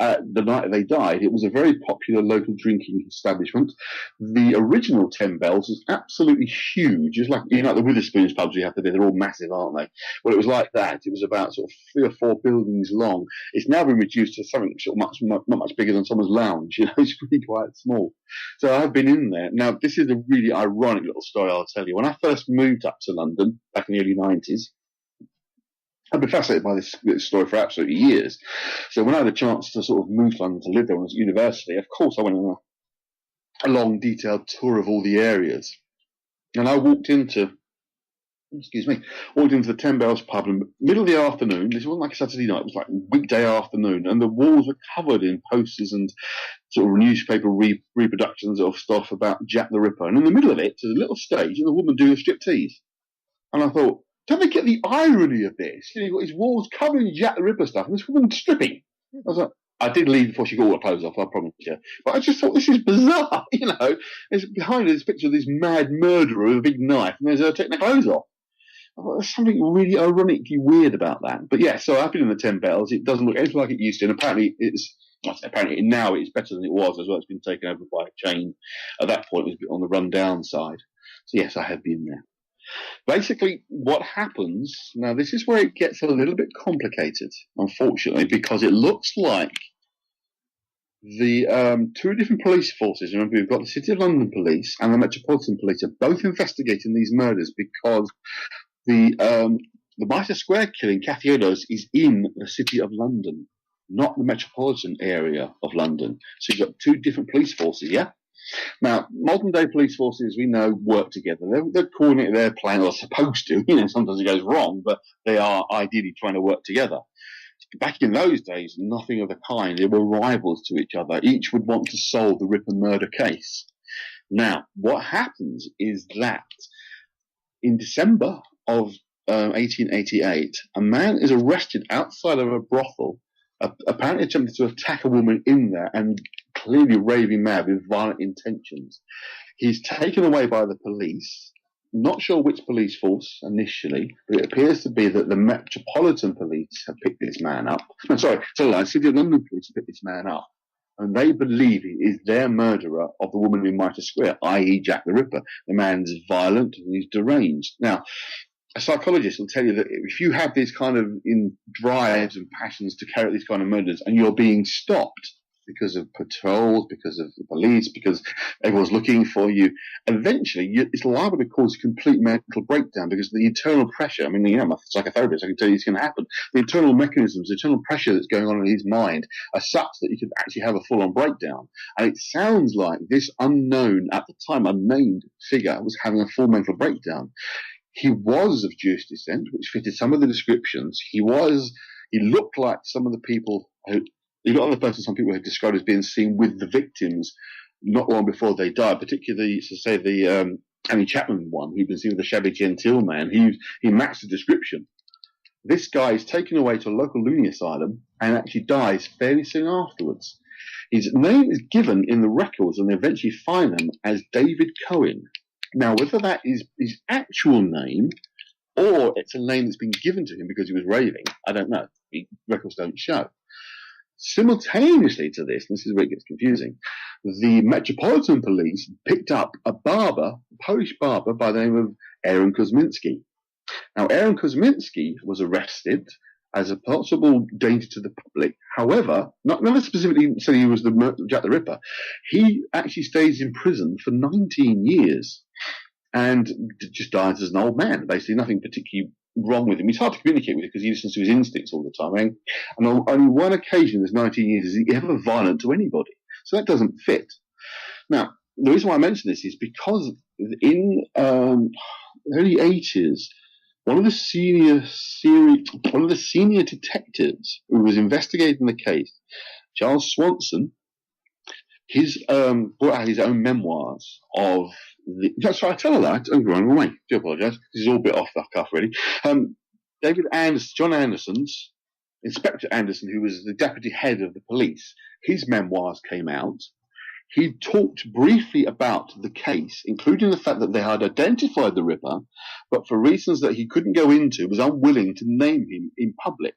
the night they died. It was a very popular local drinking establishment. The original 10 Bells was absolutely huge. It's like, the Witherspoons pubs you have today. They're all massive, aren't they? Well, it was like that. It was about sort of 3 or 4 buildings long. It's now been reduced to something sort of not much bigger than someone's lounge. It's really quite small. So I've been in there. Now, this is a really ironic little story I'll tell you. When I first moved up to London back in the early 90s, I've been fascinated by this story for absolutely years. So when I had a chance to sort of move to London to live there when I was at university, of course I went on a long, detailed tour of all the areas. And I walked into the 10 Bells pub in the middle of the afternoon. This wasn't like a Saturday night, it was like a weekday afternoon, and the walls were covered in posters and sort of newspaper reproductions of stuff about Jack the Ripper. And in the middle of it, there's a little stage and a woman doing a striptease. And I thought, don't they get the irony of this? You've got his walls covered in Jack the Ripper stuff, and this woman stripping. I was like, I did leave before she got all her clothes off, I promise you. But I just thought, this is bizarre, There's behind her this picture of this mad murderer with a big knife, and there's her taking her clothes off. I thought, there's something really ironically weird about that. But yeah, so I've been in the 10 Bells. It doesn't look anything like it used to, and apparently now it's better than it was as well. It's been taken over by a chain. At that point, it was a bit on the run-down side. So yes, I have been there. Basically, what happens, now this is where it gets a little bit complicated, unfortunately, because it looks like the 2 different police forces, remember we've got the City of London Police and the Metropolitan Police, are both investigating these murders because the Mitre Square killing, Cathy Eddowes, is in the City of London, not the metropolitan area of London. So you've got 2 different police forces, yeah? Now, modern day police forces, we know, work together. They're coordinating their plan, or supposed to. Sometimes it goes wrong, but they are ideally trying to work together. Back in those days, nothing of the kind. They were rivals to each other. Each would want to solve the Ripper murder case. Now, what happens is that in December of 1888, a man is arrested outside of a brothel, apparently attempted to attack a woman in there and clearly raving mad with violent intentions. He's taken away by the police. Not sure which police force initially, but it appears to be that the Metropolitan Police have picked this man up. No, sorry, City of London Police have picked this man up. And they believe he is their murderer of the woman in Mitre Square, i.e. Jack the Ripper. The man's violent and he's deranged. Now, a psychologist will tell you that if you have these kind of drives and passions to carry out these kind of murders and you're being stopped because of patrols, because of the police, because everyone's looking for you, eventually it's liable to cause a complete mental breakdown because the internal pressure, I'm a psychotherapist, I can tell you it's going to happen. The internal mechanisms, the internal pressure that's going on in his mind are such that you could actually have a full-on breakdown. And it sounds like this unknown, at the time unnamed figure was having a full mental breakdown. He was of Jewish descent, which fitted some of the descriptions. He looked like some of the people some people had described as being seen with the victims not long before they died, particularly, the Annie Chapman one. He'd been seen with the shabby genteel man. He matched the description. this guy is taken away to a local loony asylum and actually dies fairly soon afterwards. His name is given in the records and they eventually find him as David Cohen. Now, whether that is his actual name or it's a name that's been given to him because he was raving, I don't know. The records don't show. Simultaneously to this, and this is where it gets confusing, the Metropolitan Police picked up a Polish barber by the name of Aaron Kosminski. Now, Aaron Kosminski was arrested as a possible danger to the public. However, never specifically said he was Jack the Ripper. He actually stays in prison for 19 years and just dies as an old man. Basically, nothing particularly wrong with him. It's hard to communicate with him because he listens to his instincts all the time. And on only one occasion, there's 19 years, is he ever violent to anybody. So that doesn't fit. Now, the reason why I mention this is because in the early 80s, one of the senior detectives who was investigating the case, Charles Swanson, brought out his own memoirs of that's right, I tell her that. I'm going away. Do apologise. This is all a bit off the cuff, really. John Anderson's, Inspector Anderson, who was the deputy head of the police, his memoirs came out. He talked briefly about the case, including the fact that they had identified the Ripper, but for reasons that he couldn't go into, was unwilling to name him in public.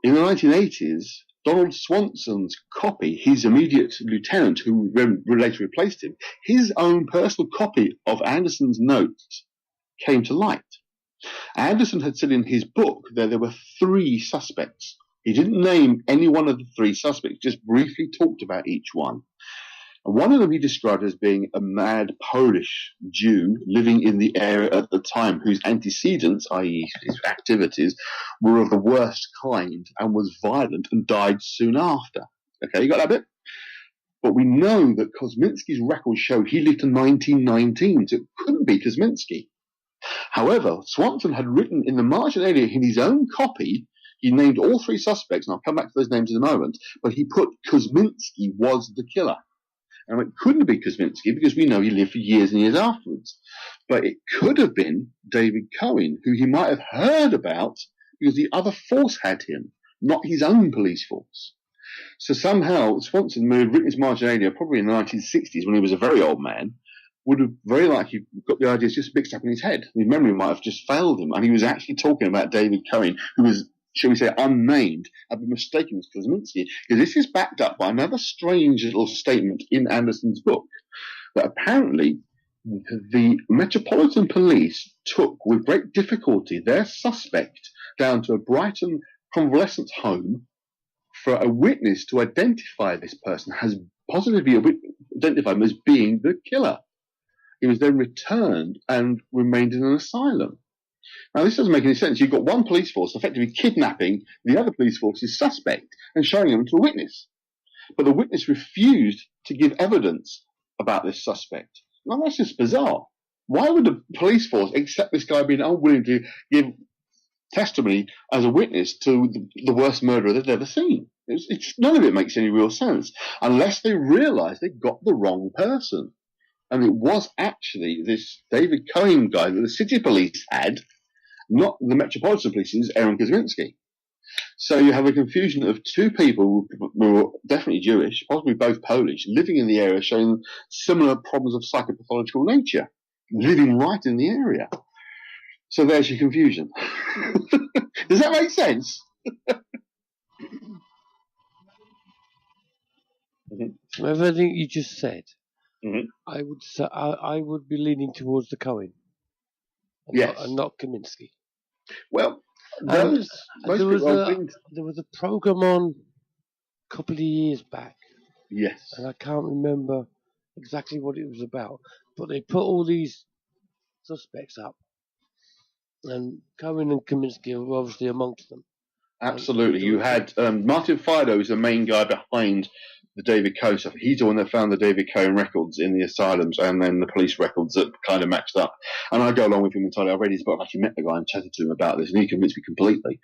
In the 1980s, Donald Swanson's copy, his immediate lieutenant, who later replaced him, his own personal copy of Anderson's notes came to light. Anderson had said in his book that there were 3 suspects. He didn't name any one of the 3 suspects, just briefly talked about each one. And one of them he described as being a mad Polish Jew living in the area at the time, whose antecedents, i.e. his activities, were of the worst kind and was violent and died soon after. Okay, you got that bit? But we know that Kosminski's records show he lived to 1919, so it couldn't be Kosminski. However, Swanson had written in the marginalia in his own copy, he named all 3 suspects, and I'll come back to those names in a moment, but he put Kosminski was the killer. And it couldn't be Kosminski because we know he lived for years and years afterwards. But it could have been David Cohen, who he might have heard about because the other force had him, not his own police force. So somehow Swanson, who had written his marginalia probably in the 1960s when he was a very old man, would have very likely got the ideas just mixed up in his head. His memory might have just failed him. And he was actually talking about David Cohen, who was, shall we say, unnamed, and been mistaken as Kosminski, because this is backed up by another strange little statement in Anderson's book, that apparently the Metropolitan Police took with great difficulty their suspect down to a Brighton convalescent home for a witness to identify this person, has positively identified him as being the killer. He was then returned and remained in an asylum. Now, this doesn't make any sense. You've got one police force effectively kidnapping the other police force's suspect and showing him to a witness. But the witness refused to give evidence about this suspect. Now, that's just bizarre. Why would the police force accept this guy being unwilling to give testimony as a witness to the worst murderer they've ever seen? None of it makes any real sense, unless they realise they got the wrong person. And it was actually this David Cohen guy that the city police had, not the Metropolitan Police's Aaron Kosminski. So you have a confusion of 2 people who were definitely Jewish, possibly both Polish, living in the area, showing similar problems of psychopathological nature, living right in the area. So there's your confusion. Does that make sense? From everything you just said, Mm-hmm. I would say I would be leaning towards the Cohen, and not Kosminski. Well, there was a program on a couple of years back. Yes. And I can't remember exactly what it was about, but they put all these suspects up, and Cohen and Kosminski were obviously amongst them. Absolutely. You had Martin Fido, who's the main guy behind the David Cohen stuff. He's the one that found the David Cohen records in the asylums and then the police records that kind of matched up. And I go along with him entirely. I've read his book. I've actually met the guy and chatted to him about this, and he convinced me completely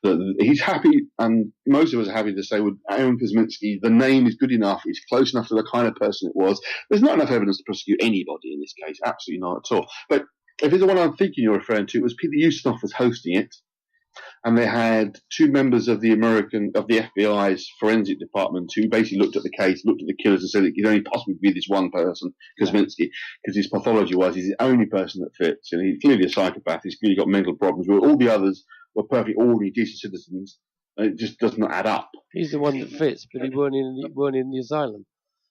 that he's happy, and most of us are happy to say with Aaron Kosminski, the name is good enough. It's close enough to the kind of person it was. There's not enough evidence to prosecute anybody in this case. Absolutely not at all. But if it's the one I'm thinking you're referring to, it was Peter Ustinov was hosting it, and they had two members of the FBI's forensic department who basically looked at the case, looked at the killers, and said it could only possibly be this one person, Kosminski, because his pathology-wise, he's the only person that fits, and he's clearly a psychopath. He's clearly got mental problems. Where all the others were perfectly ordinary, decent citizens, and it just does not add up. He's the one that fits, but he weren't in the asylum.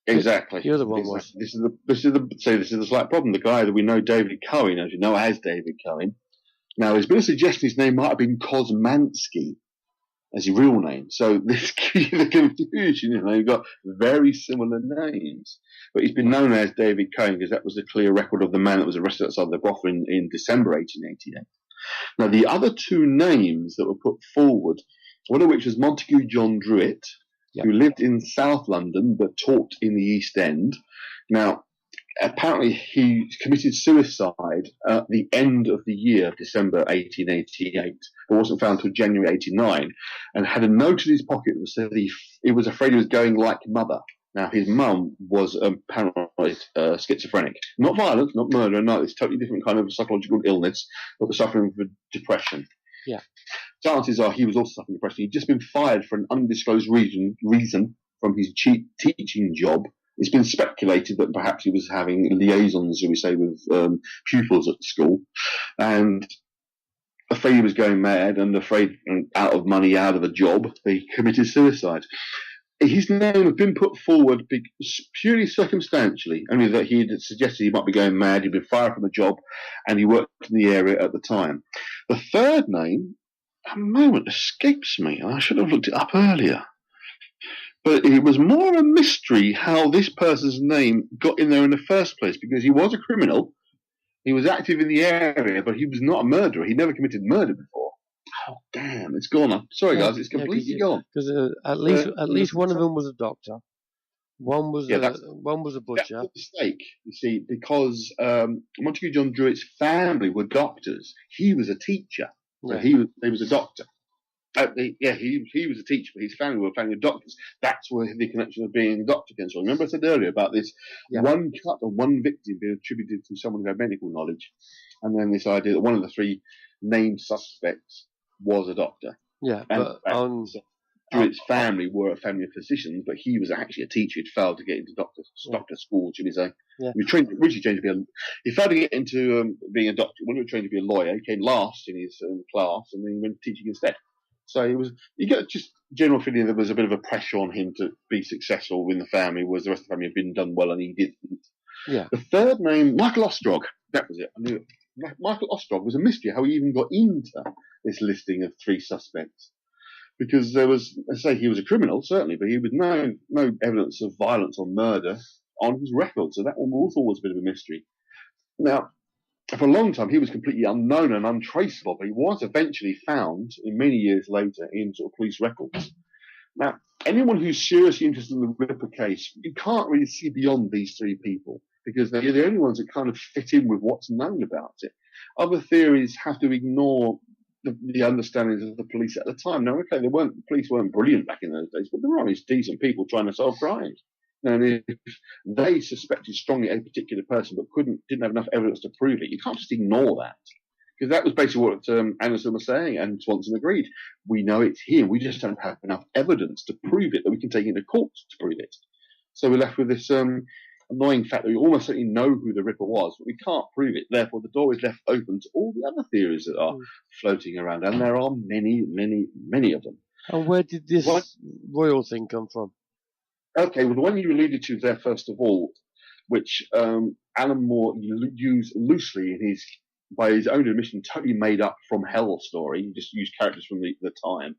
Exactly. The other one was. This is the slight problem. The guy that we know, David Cohen, as you know, as David Cohen. Now, there's been a suggestion his name might have been Kosmansky as his real name. So this gives you the confusion. You've got very similar names. But he's been known as David Cohen because that was the clear record of the man that was arrested outside the brothel in December 1888. Now, the other two names that were put forward, one of which was Montague John Druitt, who lived in South London but taught in the East End. Now, apparently he committed suicide at the end of the year, December 1888, but wasn't found until January 89, and had a note in his pocket that said he was afraid he was going like mother. Now, his mum was paranoid schizophrenic. Not violent, not murder, no, it's a totally different kind of psychological illness, but was suffering from depression. Yeah. Chances are he was also suffering depression. He'd just been fired for an undisclosed reason from his teaching job. It's been speculated that perhaps he was having liaisons, shall we say, with pupils at the school, and afraid he was going mad and afraid out of money, out of a job, he committed suicide. His name had been put forward purely circumstantially, only that he had suggested he might be going mad, he'd been fired from the job, and he worked in the area at the time. The third name, a moment escapes me. I should have looked it up earlier. But it was more a mystery how this person's name got in there in the first place, because he was a criminal, he was active in the area, but he was not a murderer. He never committed murder before. Oh, damn, it's gone. Sorry, guys, it's completely gone. Because at least one of them was a doctor. One was a butcher. That's a mistake, you see, because Montague John Druitt's family were doctors. He was a teacher. So he was a doctor. He was a teacher, but his family were a family of doctors. That's where the connection of being a doctor comes from. Remember I said earlier about this one cut or one victim being attributed to someone who had medical knowledge, and then this idea that one of the three named suspects was a doctor. Yeah, Druitt's family were a family of physicians, but he was actually a teacher. He'd failed to get into doctor school, should we say. Yeah. He originally trained to be he failed to get into being a doctor. When he was trained to be a lawyer, he came last in his class, and then he went teaching instead. So you get just general feeling there was a bit of a pressure on him to be successful in the family, whereas the rest of the family had been done well and he didn't. Yeah. The third name, Michael Ostrog, that was it. I knew it. Michael Ostrog was a mystery how he even got into this listing of three suspects. Because there was, I say, he was a criminal, certainly, but he was no evidence of violence or murder on his record. So that one also was a bit of a mystery. Now, for a long time, he was completely unknown and untraceable, but he was eventually found many years later in sort of police records. Now, anyone who's seriously interested in the Ripper case, you can't really see beyond these three people because they're the only ones that kind of fit in with what's known about it. Other theories have to ignore the understandings of the police at the time. Now, okay, the police weren't brilliant back in those days, but they were honest, decent people trying to solve crimes. And if they suspected strongly a particular person but didn't have enough evidence to prove it, you can't just ignore that. Because that was basically what Anderson was saying, and Swanson agreed. We know it's here. We just don't have enough evidence to prove it that we can take into court to prove it. So we're left with this annoying fact that we almost certainly know who the Ripper was, but we can't prove it. Therefore, the door is left open to all the other theories that are floating around, and there are many, many, many of them. And where did this royal thing come from? Okay, well, the one you alluded to there, first of all, which Alan Moore used loosely by his own admission, totally made up from hell story, he just used characters from the time,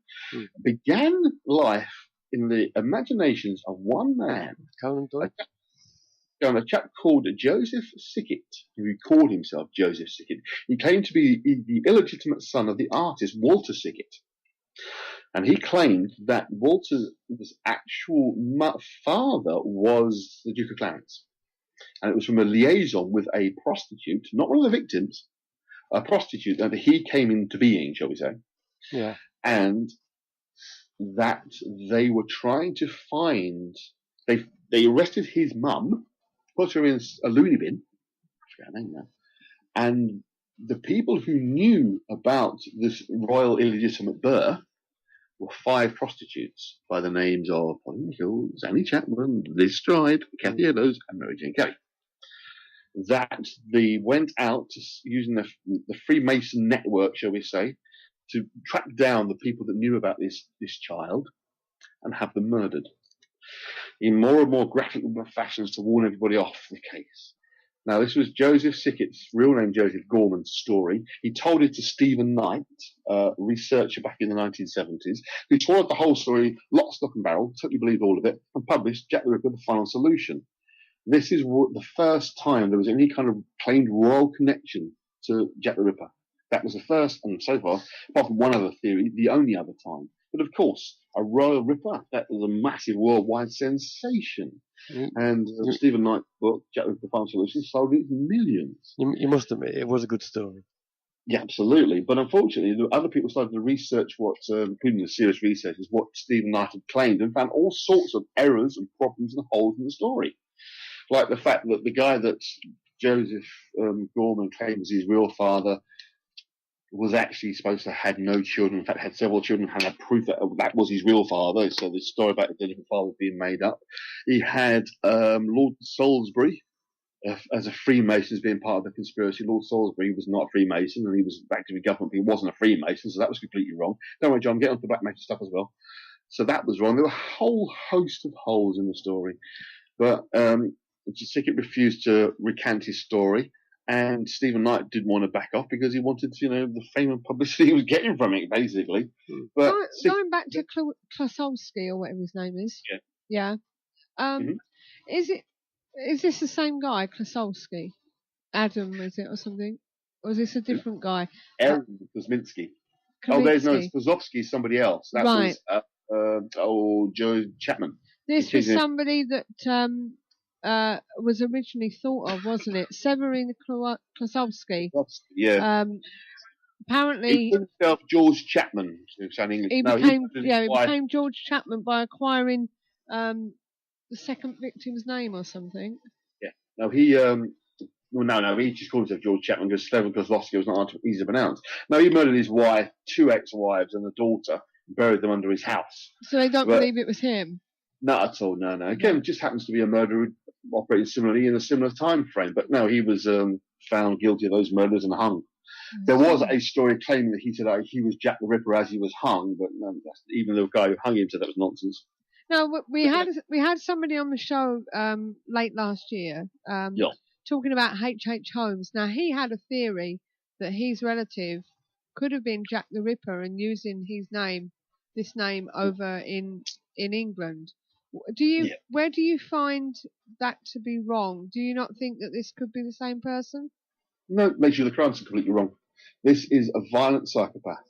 began life in the imaginations of one man, a chap called Joseph Sickett, who called himself Joseph Sickett. He claimed to be the illegitimate son of the artist Walter Sickett. And he claimed that Walter's actual father was the Duke of Clarence. And it was from a liaison with a prostitute, not one of the victims, a prostitute that he came into being, shall we say. Yeah. And that they were trying to find, they arrested his mum, put her in a loony bin, I forget her name now, and the people who knew about this royal illegitimate birth were 5 prostitutes by the names of Pauline Hills, Annie Chapman, Liz Stride, Kathy Eddowes, and Mary Jane Kelly. That they went out using the Freemason network, shall we say, to track down the people that knew about this child and have them murdered in more and more graphic fashions to warn everybody off the case. Now, this was Joseph Sickett's real name, Joseph Gorman's story. He told it to Stephen Knight, researcher back in the 1970s, who told the whole story, lock, stock and barrel, totally believed all of it, and published Jack the Ripper, The Final Solution. This is the first time there was any kind of claimed royal connection to Jack the Ripper. That was the first, and so far, apart from one other theory, the only other time. But of course, a royal ripper, that was a massive worldwide sensation. And Stephen Knight's book, Jack the Ripper, The Final Solution, sold in millions. You must admit, it was a good story. Yeah, absolutely. But unfortunately, other people started to research including the serious researchers, what Stephen Knight had claimed and found all sorts of errors and problems and holes in the story. Like the fact that the guy that Joseph Gorman claimed was his real father was actually supposed to have had no children, in fact had several children, and had proof that was his real father, so the story about the different father being made up. He had Lord Salisbury as a Freemason as being part of the conspiracy. Lord Salisbury was not a Freemason, and he was active in government, but he wasn't a Freemason, so that was completely wrong. Don't worry, John, get on to the black magic stuff as well. So that was wrong. There were a whole host of holes in the story. But Sickett refused to recant his story, and Stephen Knight didn't want to back off because he wanted, the fame and publicity he was getting from it, basically. But going back to Klosolski, or whatever his name is. Yeah. Is this the same guy, Klosolski? Adam, is it, or something? Or is this a different guy? Aaron Kosminski. Oh, there's no Klosowski, somebody else. That was Joe Chapman. This was somebody that was originally thought of, wasn't it? Severin Klosowski. Yeah. Apparently, he called himself George Chapman. He became George Chapman by acquiring the second victim's name or something. Yeah. No, he just called himself George Chapman because Severin Klosowski was not easy to pronounce. No, he murdered his wife, 2 ex-wives, and a daughter, and buried them under his house. So they don't believe it was him. Not at all, no. Again, it just happens to be a murderer who operated similarly in a similar time frame. But no, he was found guilty of those murders and hung. There was a story claiming that he said he was Jack the Ripper as he was hung, but no, even the guy who hung him said that was nonsense. No, we had somebody on the show late last year talking about H.H. Holmes. Now, he had a theory that his relative could have been Jack the Ripper and using this name over in England. Where do you find that to be wrong? Do you not think that this could be the same person? No, it makes you the crimes are completely wrong. This is a violent psychopath.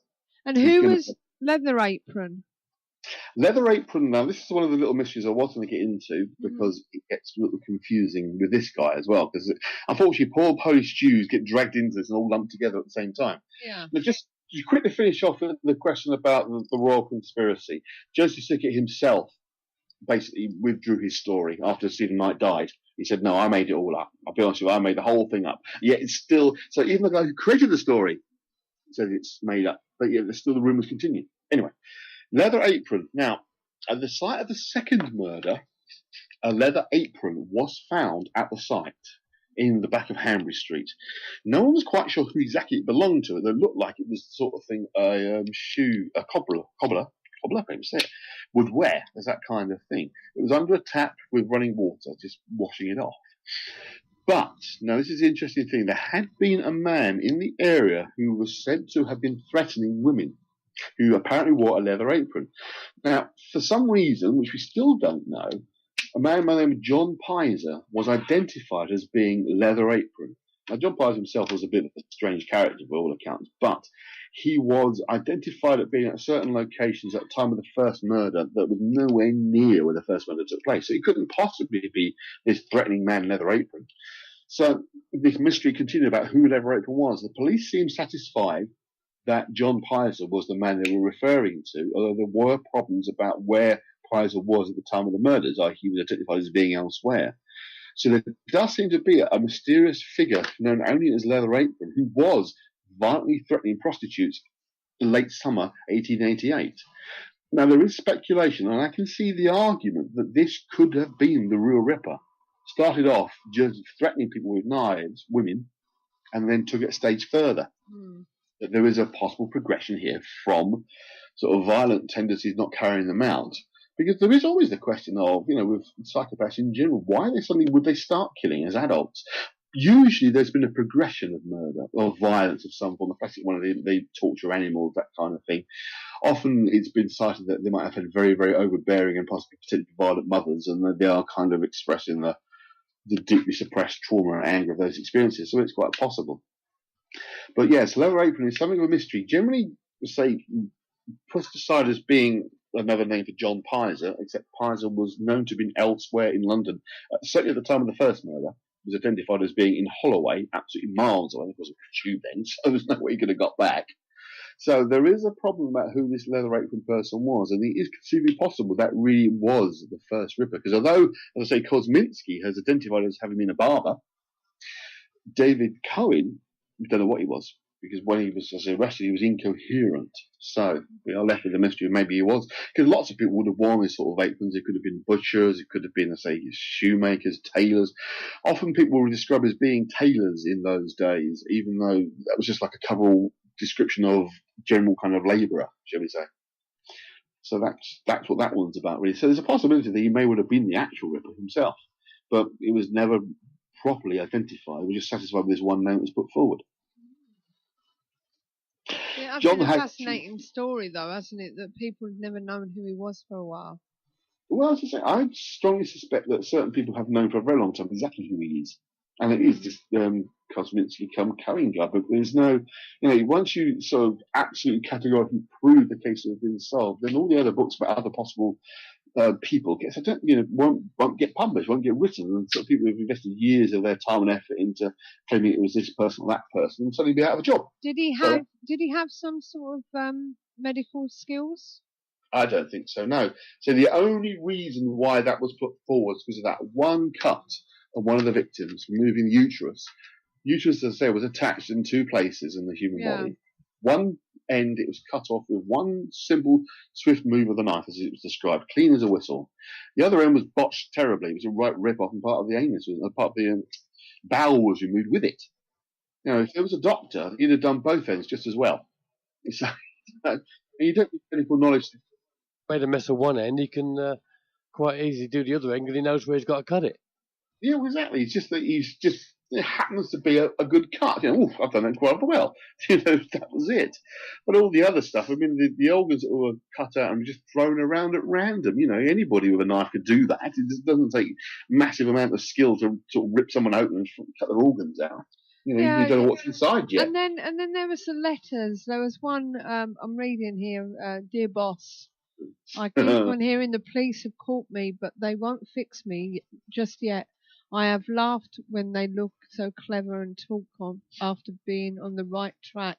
And who was Leather Apron? Leather Apron, now this is one of the little mysteries I was going to get into because it gets a little confusing with this guy as well, because unfortunately poor Polish Jews get dragged into this and all lumped together at the same time. Yeah. Now just to quickly finish off with the question about the royal conspiracy, Joseph Sickett himself basically withdrew his story after Stephen Knight died. He said, no, I made it all up. I'll be honest with you, I made the whole thing up. Yet it's still, so even the guy who created the story says it's made up, but yet there's still the rumours continue. Anyway, Leather Apron. Now, at the site of the second murder, a leather apron was found at the site in the back of Hanbury Street. No one was quite sure who exactly it belonged to. It looked like it was the sort of thing a cobbler, would wear, as that kind of thing. It was under a tap with running water, just washing it off. But, now this is the interesting thing, there had been a man in the area who was said to have been threatening women, who apparently wore a leather apron. Now, for some reason, which we still don't know, a man by the name of John Pizer was identified as being Leather Apron. Now, John Pizer himself was a bit of a strange character by all accounts, but he was identified at being at certain locations at the time of the first murder that was nowhere near where the first murder took place. So he couldn't possibly be this threatening man in Leather Apron. So this mystery continued about who Leather Apron was. The police seemed satisfied that John Pizer was the man they were referring to, although there were problems about where Pizer was at the time of the murders. He was identified as being elsewhere. So there does seem to be a mysterious figure known only as Leather Apron who was violently threatening prostitutes in late summer 1888. Now, there is speculation, and I can see the argument that this could have been the real Ripper. Started off just threatening people with knives, women, and then took it a stage further. That there is a possible progression here from sort of violent tendencies not carrying them out. Because there is always the question of, with psychopaths in general, why would they start killing as adults? Usually there's been a progression of murder or violence of some form. The classic one, they torture animals, that kind of thing. Often it's been cited that they might have had very, very overbearing and possibly particularly violent mothers, and they are kind of expressing the deeply suppressed trauma and anger of those experiences. So it's quite possible. But yes, Leather Apron is something of a mystery. Generally, say, put aside as being another name for John Pizer, except Pizer was known to have been elsewhere in London. Certainly at the time of the first murder, he was identified as being in Holloway, absolutely miles away. It wasn't a tube then, so there's no way he could have got back. So there is a problem about who this Leather Apron person was, and it is conceivably possible that really was the first Ripper. Because although, as I say, Kosminski has identified as having been a barber, David Cohen, we don't know what he was, because when he was arrested, he was incoherent. So we are left with the mystery of maybe he was, because lots of people would have worn this sort of aprons. It could have been butchers, it could have been, say, shoemakers, tailors. Often people were described as being tailors in those days, even though that was just like a coverall description of general kind of labourer, shall we say. So that's what that one's about, really. So there's a possibility that he may would have been the actual Ripper himself, but it was never properly identified. We were just satisfied with this one name that was put forward. Yeah, it's been a fascinating story, though, hasn't it? That people have never known who he was for a while. Well, as I say, I strongly suspect that certain people have known for a very long time exactly who he is. And it is this Kosminski Cohen guy, but there's no, once you sort of absolutely categorically prove the case has been solved, then all the other books about other possible people won't get published, won't get written, and sort of people who've invested years of their time and effort into claiming it was this person or that person, and suddenly be out of a job. Did he have some sort of medical skills? I don't think so, no. So the only reason why that was put forward was because of that one cut of one of the victims removing the uterus. Uterus, as I say, was attached in two places in the human body. One end, it was cut off with one simple, swift move of the knife, as it was described, clean as a whistle. The other end was botched terribly. It was a right rip-off, and part of the anus, part of the bowel was removed with it. If there was a doctor, he'd have done both ends just as well. So, you don't need clinical knowledge. Made a mess of one end, he can quite easily do the other end because he knows where he's got to cut it. Yeah, exactly. It's just that it happens to be a good cut. I've done that quite well. That was it. But all the other stuff, I mean, the organs that were cut out and just thrown around at random. Anybody with a knife could do that. It just doesn't take massive amount of skill to sort of rip someone open and cut their organs out. You don't know what's inside yet. And then there were some letters. There was one I'm reading here, Dear Boss. I keep on hearing the police have caught me, but they won't fix me just yet. I have laughed when they look so clever and talk on after being on the right track.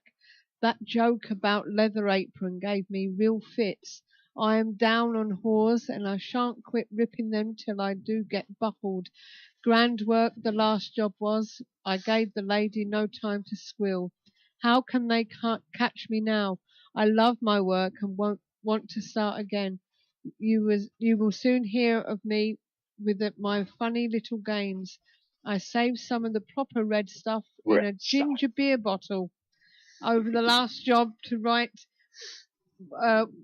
That joke about Leather Apron gave me real fits. I am down on whores and I shan't quit ripping them till I do get buckled. Grand work the last job was. I gave the lady no time to squill. How can they catch me now? I love my work and won't want to start again. You will soon hear of me with my funny little games. I saved some of the proper red stuff in a ginger beer bottle over the last job to write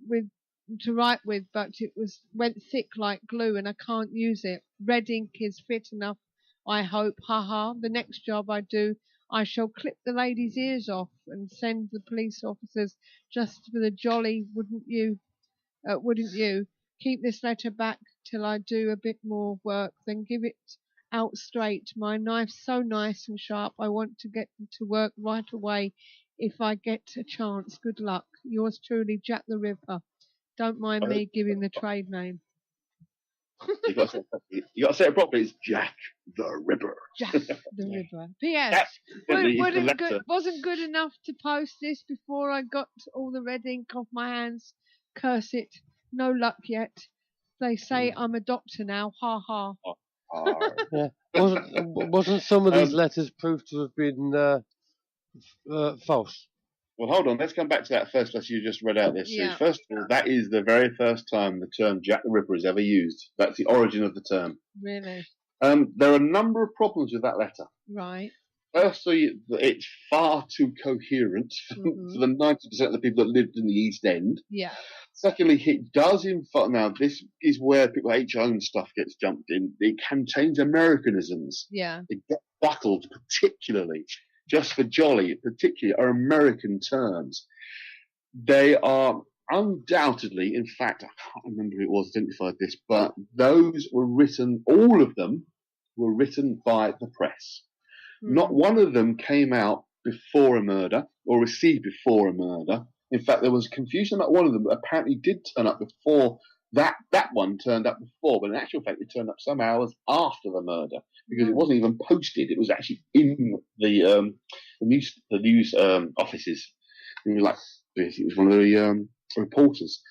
with, but it went thick like glue and I can't use it. Red ink is fit enough, I hope. Haha. The next job I do, I shall clip the lady's ears off and send the police officers just for the jolly, wouldn't you? Keep this letter back till I do a bit more work, then give it out straight. My knife's so nice and sharp, I want to get to work right away if I get a chance. Good luck. Yours truly, Jack the Ripper. Don't mind me giving the trade name. You got to say it properly. It's Jack the Ripper. Jack the Ripper. P.S. Wasn't good enough to post this before I got all the red ink off my hands. Curse it. No luck yet. They say I'm a doctor now. Ha ha. Yeah. Wasn't some of these letters proved to have been false? Well, hold on. Let's come back to that first letter you just read out there, Sue. Yeah. First of all, that is the very first time the term Jack the Ripper is ever used. That's the origin of the term. Really? There are a number of problems with that letter. Right. Firstly, it's far too coherent for the 90% of the people that lived in the East End. Yeah. Secondly, it does now this is where people H-own stuff gets jumped in. It contains Americanisms. Yeah. It gets buckled, particularly. Just for jolly, particularly, are American terms. They are undoubtedly, in fact, I can't remember who it was identified this, but those were written, all of them were written by the press. Not one of them came out before a murder or received before a murder. In fact, there was confusion about one of them, but apparently did turn up before that one turned up before, but in actual fact, it turned up some hours after the murder because it wasn't even posted. It was actually in the news offices. And you're like, it was one of the reporters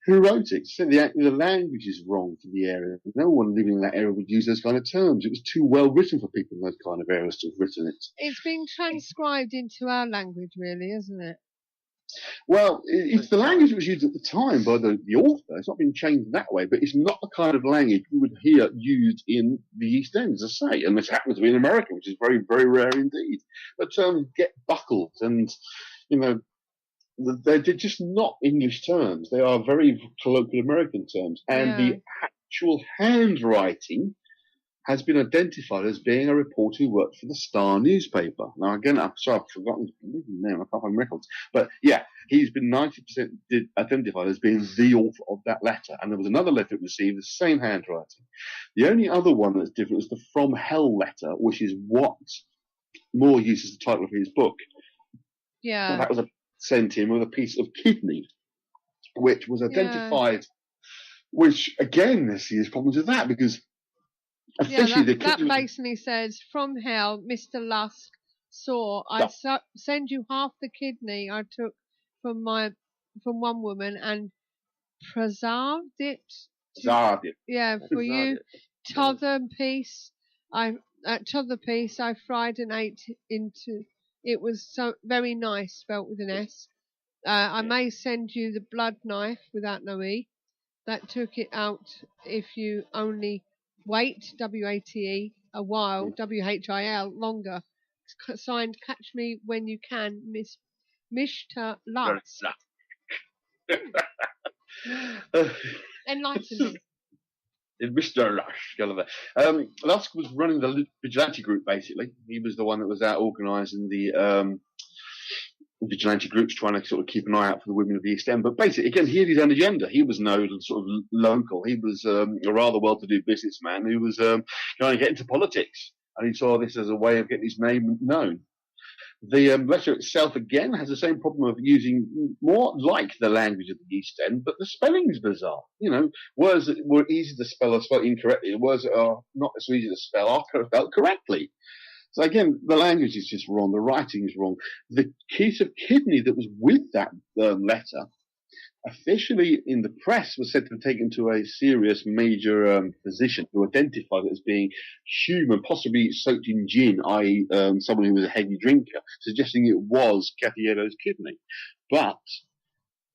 who wrote it. Said the language is wrong for the area. No one living in that area would use those kind of terms. It was too well written for people in those kind of areas to have written it. It's been transcribed into our language, really, isn't it? Well, it's the language that was used at the time by the author. It's not been changed that way, but it's not the kind of language we would hear used in the East End, as I say. And this happens to be in America, which is very, very rare indeed. But terms get buckled and, they're just not English terms. They are very colloquial American terms. And the actual handwriting has been identified as being a reporter who worked for the Star newspaper. Now, again, I'm sorry, I've forgotten his name. I can't find records. But, yeah, he's been 90% identified as being the author of that letter. And there was another letter it received, the same handwriting. The only other one that's different is the From Hell letter, which is what Moore uses the title of his book. Yeah. And that was sent him with a piece of kidney, which was identified, which, again, there's serious problems with that, because officially that basically says, from hell, Mr. Lusk saw, I send you half the kidney I took from one woman and preserved it. Yeah, for you. T'other piece I fried and ate into. It was so very nice, spelt with an S. I may send you the blood knife without no E. That took it out if you only wait, W-A-T-E, a while, W-H-I-L, longer. Signed, catch me when you can, Miss Mr. Lusk. Enlighten me. Mr. Lusk was running the vigilante group, basically. He was the one that was out organising the vigilante groups, trying to sort of keep an eye out for the women of the East End. But basically, again, he had his own agenda. He was no sort of local. He was a rather well-to-do businessman who was trying to get into politics. And he saw this as a way of getting his name known. The letter itself, again, has the same problem of using more like the language of the East End, but the spelling is bizarre. Words that were easy to spell are spelled incorrectly. Words that are not so easy to spell are spelled correctly. So again, the language is just wrong. The writing is wrong. The piece of kidney that was with that letter, officially in the press, was said to have taken to a serious major physician who identified it as being human, possibly soaked in gin, i.e. Someone who was a heavy drinker, suggesting it was Catiero's kidney. But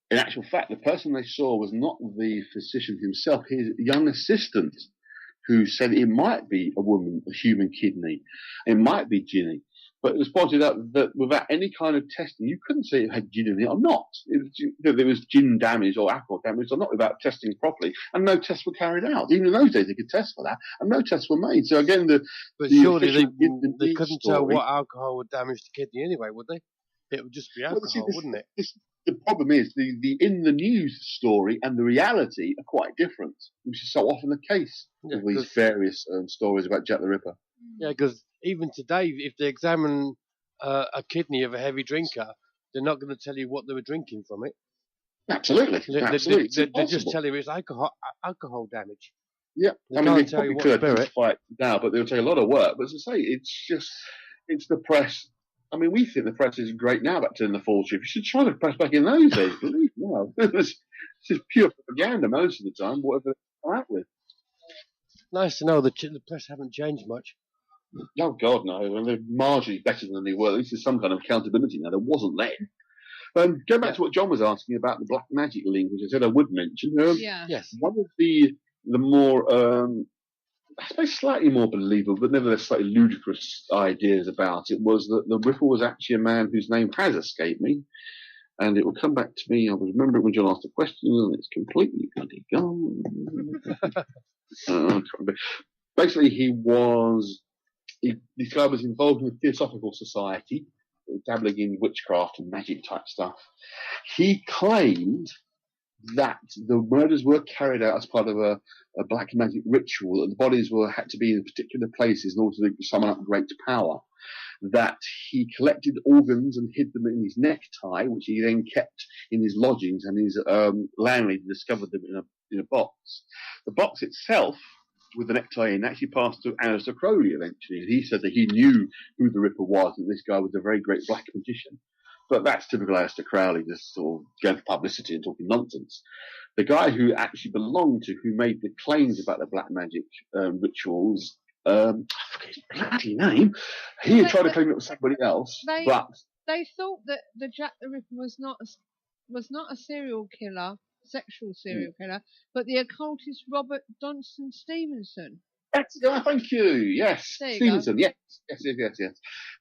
in actual fact, the person they saw was not the physician himself, his young assistant, who said it might be a woman, a human kidney. It might be Ginny. But it was pointed out that without any kind of testing, you couldn't say it had gin in it or not. There was gin damage or alcohol damage or not without testing properly. And no tests were carried out. Even in those days, they could test for that. And no tests were made. So again, surely they couldn't tell what alcohol would damage the kidney anyway, would they? It would just be alcohol, wouldn't it? The problem is the in the news story and the reality are quite different, which is so often the case with these various stories about Jack the Ripper. Yeah, because even today, if they examine a kidney of a heavy drinker, they're not going to tell you what they were drinking from it. Absolutely. They just tell you it's alcohol damage. Yeah, they can't tell you what identify it now, but they'll take a lot of work. But as I say, it's the press. I mean, we think the press is great now back to the full truth. You should try the press back in those days, believe me. It's just pure propaganda most of the time, whatever they come out with. Nice to know that the press haven't changed much. Oh, God, no. And they're marginally better than they were. At least there's some kind of accountability now. There wasn't then. Going back to what John was asking about the black magic link, which I said I would mention. Yes. One of the more, I suppose, slightly more believable, but nevertheless slightly ludicrous ideas about it was that the Ripper was actually a man whose name has escaped me. And it will come back to me. I will remember it when John asked a question, and it's completely bloody gone. Basically, this guy was involved in a Theosophical Society, dabbling in witchcraft and magic type stuff. He claimed that the murders were carried out as part of a black magic ritual, that the bodies had to be in particular places in order to summon up great power. That he collected organs and hid them in his necktie, which he then kept in his lodgings, and his landlady discovered them in a box. The box itself, with the necktie in, actually passed to Aleister Crowley eventually, and he said that he knew who the Ripper was, and this guy was a very great black magician. But that's typical Aleister Crowley, just sort of going for publicity and talking nonsense. The guy who actually belonged to, who made the claims about the black magic rituals, I forget his bloody name. He had tried to claim it was somebody else, but they thought that the Jack the Ripper was not a serial killer, sexual serial killer, but the occultist Robert Dunstan Stevenson. Thank you. Yes, Stevenson. Yes.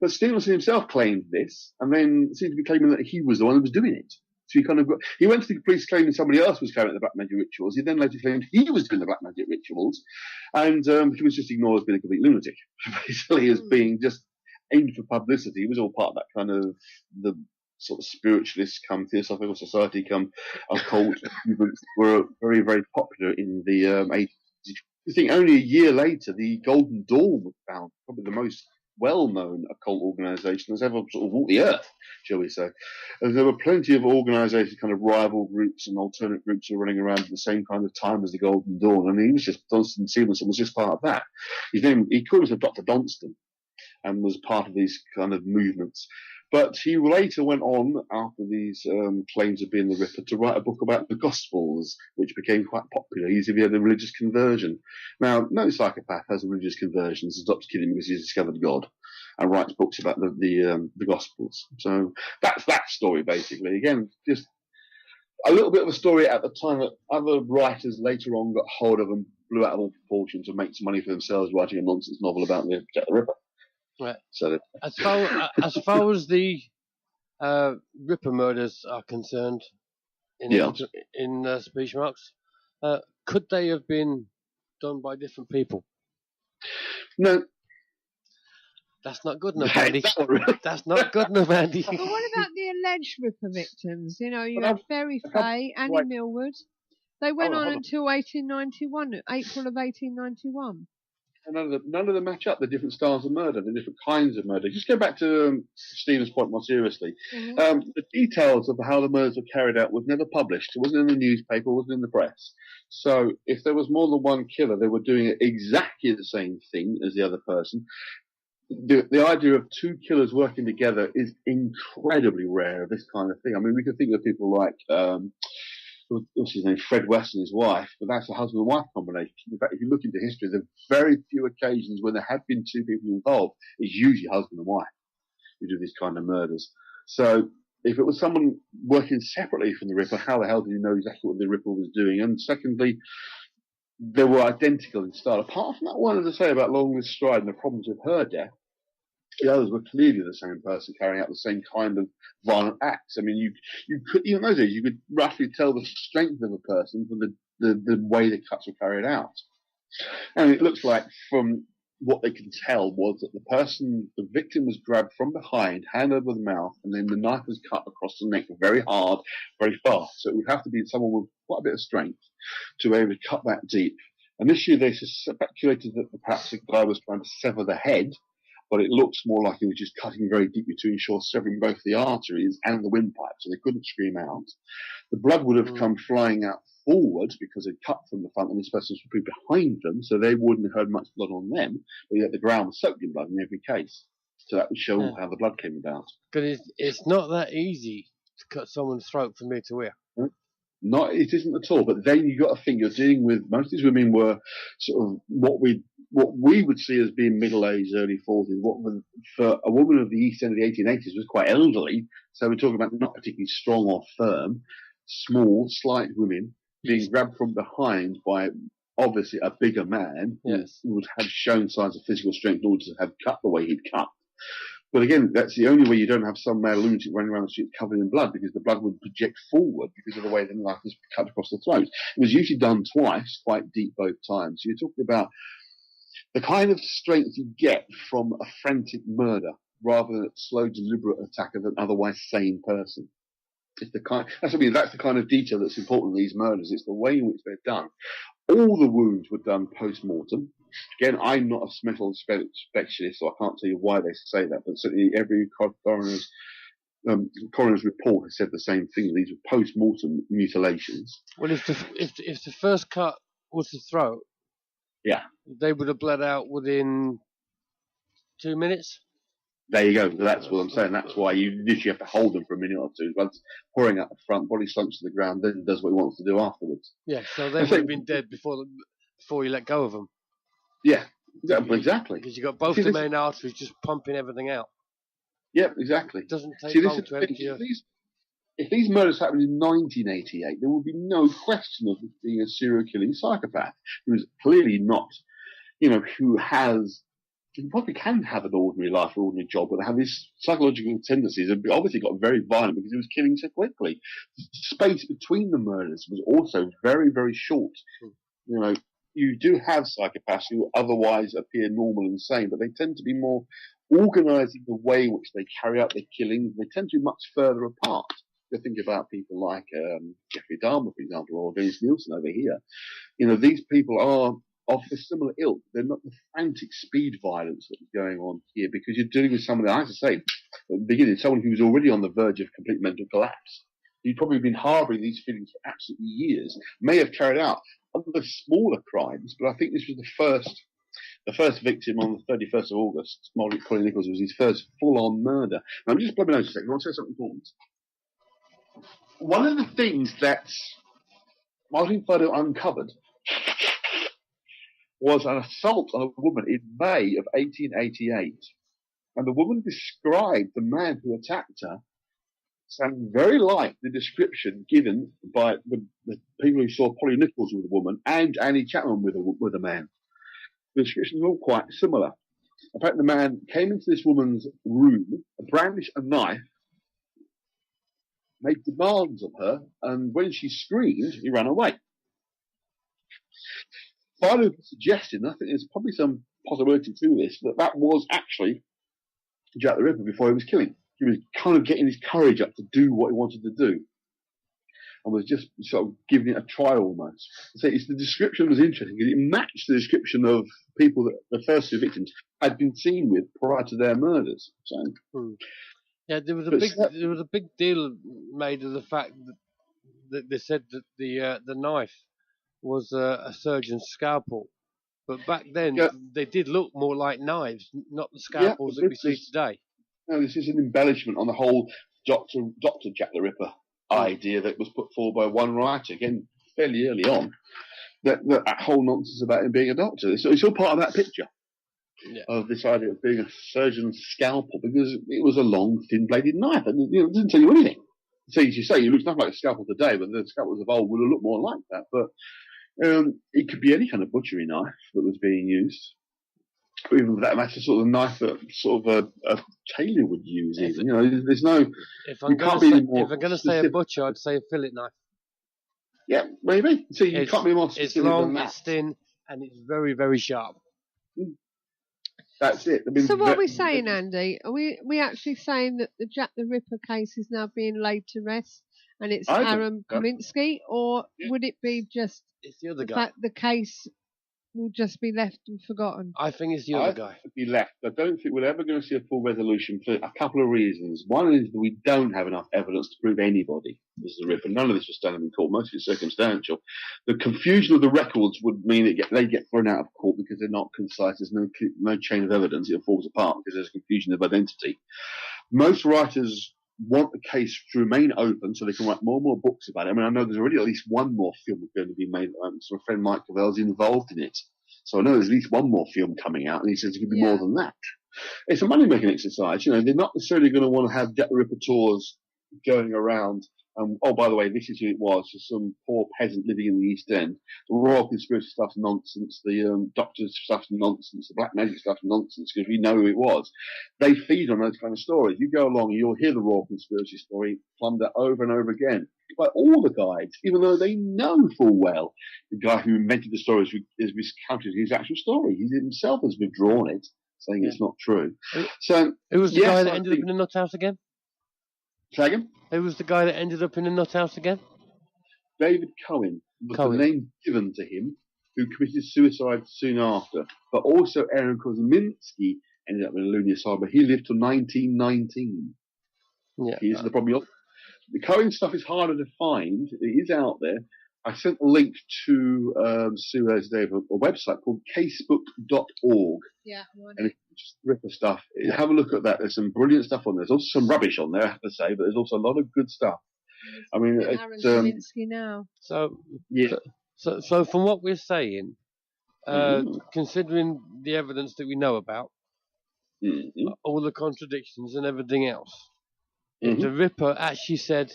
But Stevenson himself claimed this, and then seemed to be claiming that he was the one who was doing it. So he went to the police claiming somebody else was carrying out the black magic rituals. He then later claimed he was doing the black magic rituals, and he was just ignored as being a complete lunatic, basically as being just aimed for publicity. It was all part of that kind of the sort of spiritualist come Theosophical Society come occult movements were very, very popular in the 80s. I think only a year later, the Golden Dawn was found, probably the most well-known occult organisation that's ever sort of walked the earth, shall we say. And there were plenty of organisations, kind of rival groups and alternate groups who were running around at the same kind of time as the Golden Dawn. And he was just, Dunstan Stevenson was just part of that. He called himself Dr. Dunstan and was part of these kind of movements. But he later went on, after these claims of being the Ripper, to write a book about the Gospels, which became quite popular. He had a religious conversion. Now, no psychopath has a religious conversion, stops killing because he's discovered God, and writes books about the Gospels. So that's that story, basically. Again, just a little bit of a story at the time that other writers later on got hold of and blew out of all proportion to make some money for themselves, writing a nonsense novel about the Jack the Ripper. Right. So as far as the Ripper murders are concerned, in speech marks, could they have been done by different people? No. That's not good enough, Andy. That's not good enough, Andy. But what about the alleged Ripper victims? You know, you had Ferry Fay, Annie Millward. They went on until 1891, April of 1891. None of them match up, the different styles of murder, the different kinds of murder. Just go back to Stephen's point more seriously. The details of how the murders were carried out was never published. It wasn't in the newspaper, it wasn't in the press. So if there was more than one killer, they were doing exactly the same thing as the other person. The idea of two killers working together is incredibly rare, this kind of thing. I mean, we can think of people like what's his name, Fred West and his wife, but that's a husband and wife combination. In fact, if you look into history, there are very few occasions when there have been two people involved. It's usually husband and wife who do these kind of murders. So if it was someone working separately from the Ripper, how the hell did you know exactly what the Ripper was doing? And secondly, they were identical in style. Apart from that one, as I say, about Long Liv Stride and the problems with her death, the others were clearly the same person carrying out the same kind of violent acts. I mean, you could, even those days, you could roughly tell the strength of a person from the way the cuts were carried out. And it looks like, from what they can tell, was that the victim was grabbed from behind, hand over the mouth, and then the knife was cut across the neck very hard, very fast. So it would have to be someone with quite a bit of strength to be able to cut that deep. Initially, they speculated that perhaps the guy was trying to sever the head, but it looks more like he was just cutting very deeply to ensure severing both the arteries and the windpipe, so they couldn't scream out. The blood would have come flying out forward because they'd cut from the front and this person was behind them, so they wouldn't have heard much blood on them, but yet the ground was soaked in blood in every case. So that would show how the blood came about. Because it's not that easy to cut someone's throat from ear to ear. No, it isn't at all. But then you got to think you're dealing with most of these women were sort of what we would see as being middle-aged, early 40s. For a woman of the East End of the 1880s was quite elderly. So we're talking about not particularly strong or firm, small, slight women being grabbed from behind by obviously a bigger man who would have shown signs of physical strength in order to have cut the way he'd cut. But again, that's the only way you don't have some male lunatic running around the street covered in blood, because the blood would project forward because of the way the knife was cut across the throat. It was usually done twice, quite deep both times. So you're talking about the kind of strength you get from a frantic murder rather than a slow, deliberate attack of an otherwise sane person. That's the kind of detail that's important in these murders. It's the way in which they're done. All the wounds were done post-mortem. Again, I'm not a medical specialist, so I can't tell you why they say that, but certainly every coroner's report has said the same thing. These were post-mortem mutilations. Well, if the first cut was the throat, they would have bled out within 2 minutes. There you go. That's what I'm saying. That's why you literally have to hold them for a minute or two. Once pouring out the front, body slumps to the ground, then does what he wants to do afterwards. Yeah, so they would have been dead before you let go of them. Yeah, exactly. Because you've got both the main arteries just pumping everything out. Yeah, exactly. It doesn't take long to empty you. If these murders happened in 1988, there would be no question of being a serial killing psychopath who is clearly not, who probably can have an ordinary life or ordinary job, but have these psychological tendencies and obviously got very violent because he was killing so quickly. The space between the murders was also very, very short. You do have psychopaths who otherwise appear normal and sane, but they tend to be more organised in the way in which they carry out their killings. They tend to be much further apart. You think about people like Jeffrey Dahmer, for example, or Dennis Nielsen over here. These people are of a similar ilk. They're not the frantic speed violence that's going on here, because you're dealing with someone, as I say, at the beginning, someone who was already on the verge of complete mental collapse. He'd probably been harbouring these feelings for absolutely years, may have carried out other smaller crimes, but I think this was the first victim on the 31st of August. Colin Nichols was his first full-on murder. Now, I'm just blowing out a second. I want to say something important. One of the things that Martin Fuddo uncovered was an assault on a woman in May of 1888. And the woman described the man who attacked her sounding very like the description given by the people who saw Polly Nichols with a woman and Annie Chapman with a man. The descriptions are all quite similar. Apparently the man came into this woman's room, brandished a knife, made demands of her, and when she screamed, he ran away. Fuddo suggested, and I think there's probably some possibility to this, that was actually Jack the Ripper before he was killing. He was kind of getting his courage up to do what he wanted to do, and was just sort of giving it a try almost. So the description was interesting because it matched the description of people that the first two victims had been seen with prior to their murders. So, yeah, there was a big deal made of the fact that they said that the knife was a surgeon's scalpel, but back then they did look more like knives, not the scalpels that we see today. No, this is an embellishment on the whole Dr. Jack the Ripper idea that was put forward by one writer, again, fairly early on, that whole nonsense about him being a doctor. So it's all part of that picture of this idea of being a surgeon's scalpel, because it was a long, thin-bladed knife, and it doesn't tell you anything. So as you say, it looks nothing like a scalpel today, but the scalpels of old would have looked more like that. But it could be any kind of butchery knife that was being used. Or even for that matter, sort of a knife that sort of a tailor would use. Even there's no. If I'm going to say a butcher, I'd say a fillet knife. Yeah, maybe. So you can't be more specific. It's long, than that. it's thin, and it's very, very sharp. That's it. So what are we saying, Andy? Are we actually saying that the Jack the Ripper case is now being laid to rest, and it's Aaron Kaminsky, or would it be just it's the other guy? The case will just be left and forgotten. I think it's the other guy. Be left. I don't think we're ever going to see a full resolution for a couple of reasons. One is that we don't have enough evidence to prove anybody this is the Ripper. None of this was done in court. Most of it's circumstantial. The confusion of the records would mean they get thrown out of court because they're not concise. There's no chain of evidence. It falls apart because there's confusion of identity. Most writers want the case to remain open so they can write more and more books about it. I mean, I know there's already at least one more film going to be made. So my friend Mike Cavell's involved in it. So I know there's at least one more film coming out, and he says it could be more than that. It's a money-making exercise. They're not necessarily going to want to have Jack the Ripper tours going around. Oh, by the way, this is who it was. Just some poor peasant living in the East End. The royal conspiracy stuff's nonsense. The doctor's stuff's nonsense. The black magic stuff's nonsense, because we know who it was. They feed on those kind of stories. You go along and you'll hear the royal conspiracy story plumbed over and over again by all the guides, even though they know full well the guy who invented the stories is miscounted his actual story. He himself has withdrawn it, saying it's not true. So, who was the guy that ended up in the nut house again? Say again? Who was the guy that ended up in the nut house again? David Cohen was the name given to him, who committed suicide soon after. But also Aaron Kosminski ended up in a lunatic asylum, but he lived till 1919. Yeah. Here's the problem. The Cohen stuff is harder to find. It is out there. I sent a link to Suez Dave, a website called casebook.org. Yeah. And it's just Ripper stuff. Have a look at that. There's some brilliant stuff on there. There's also some rubbish on there, I have to say, but there's also a lot of good stuff. I mean, Aaron Kosminski now. So yeah. From what we're saying, considering the evidence that we know about, all the contradictions and everything else, if the Ripper actually said,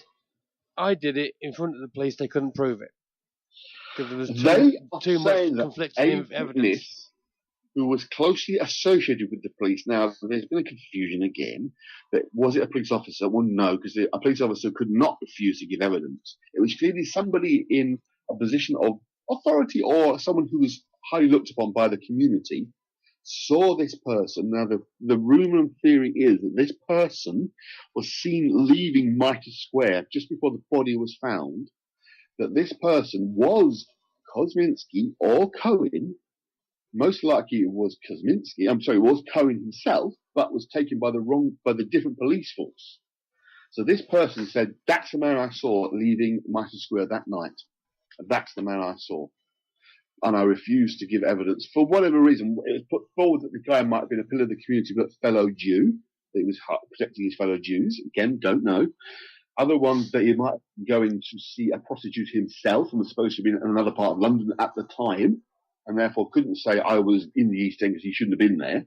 "I did it" in front of the police, they couldn't prove it because there was too much conflicting evidence. Who was closely associated with the police. Now, there's been a confusion again. That was it a police officer? Well, no, because a police officer could not refuse to give evidence. It was clearly somebody in a position of authority or someone who was highly looked upon by the community, saw this person. Now, the rumour and theory is that this person was seen leaving Mitre Square just before the body was found, that this person was Kosminski or Cohen. Most likely it was Kosminski. It was Cohen himself, but was taken by the different police force. So this person said, "That's the man I saw leaving Mitre Square that night. That's the man I saw." And I refused to give evidence for whatever reason. It was put forward that the guy might have been a pillar of the community, but fellow Jew. That he was protecting his fellow Jews. Again, don't know. Other ones that he might go in to see a prostitute himself and was supposed to be in another part of London at the time, and therefore couldn't say I was in the East End because he shouldn't have been there.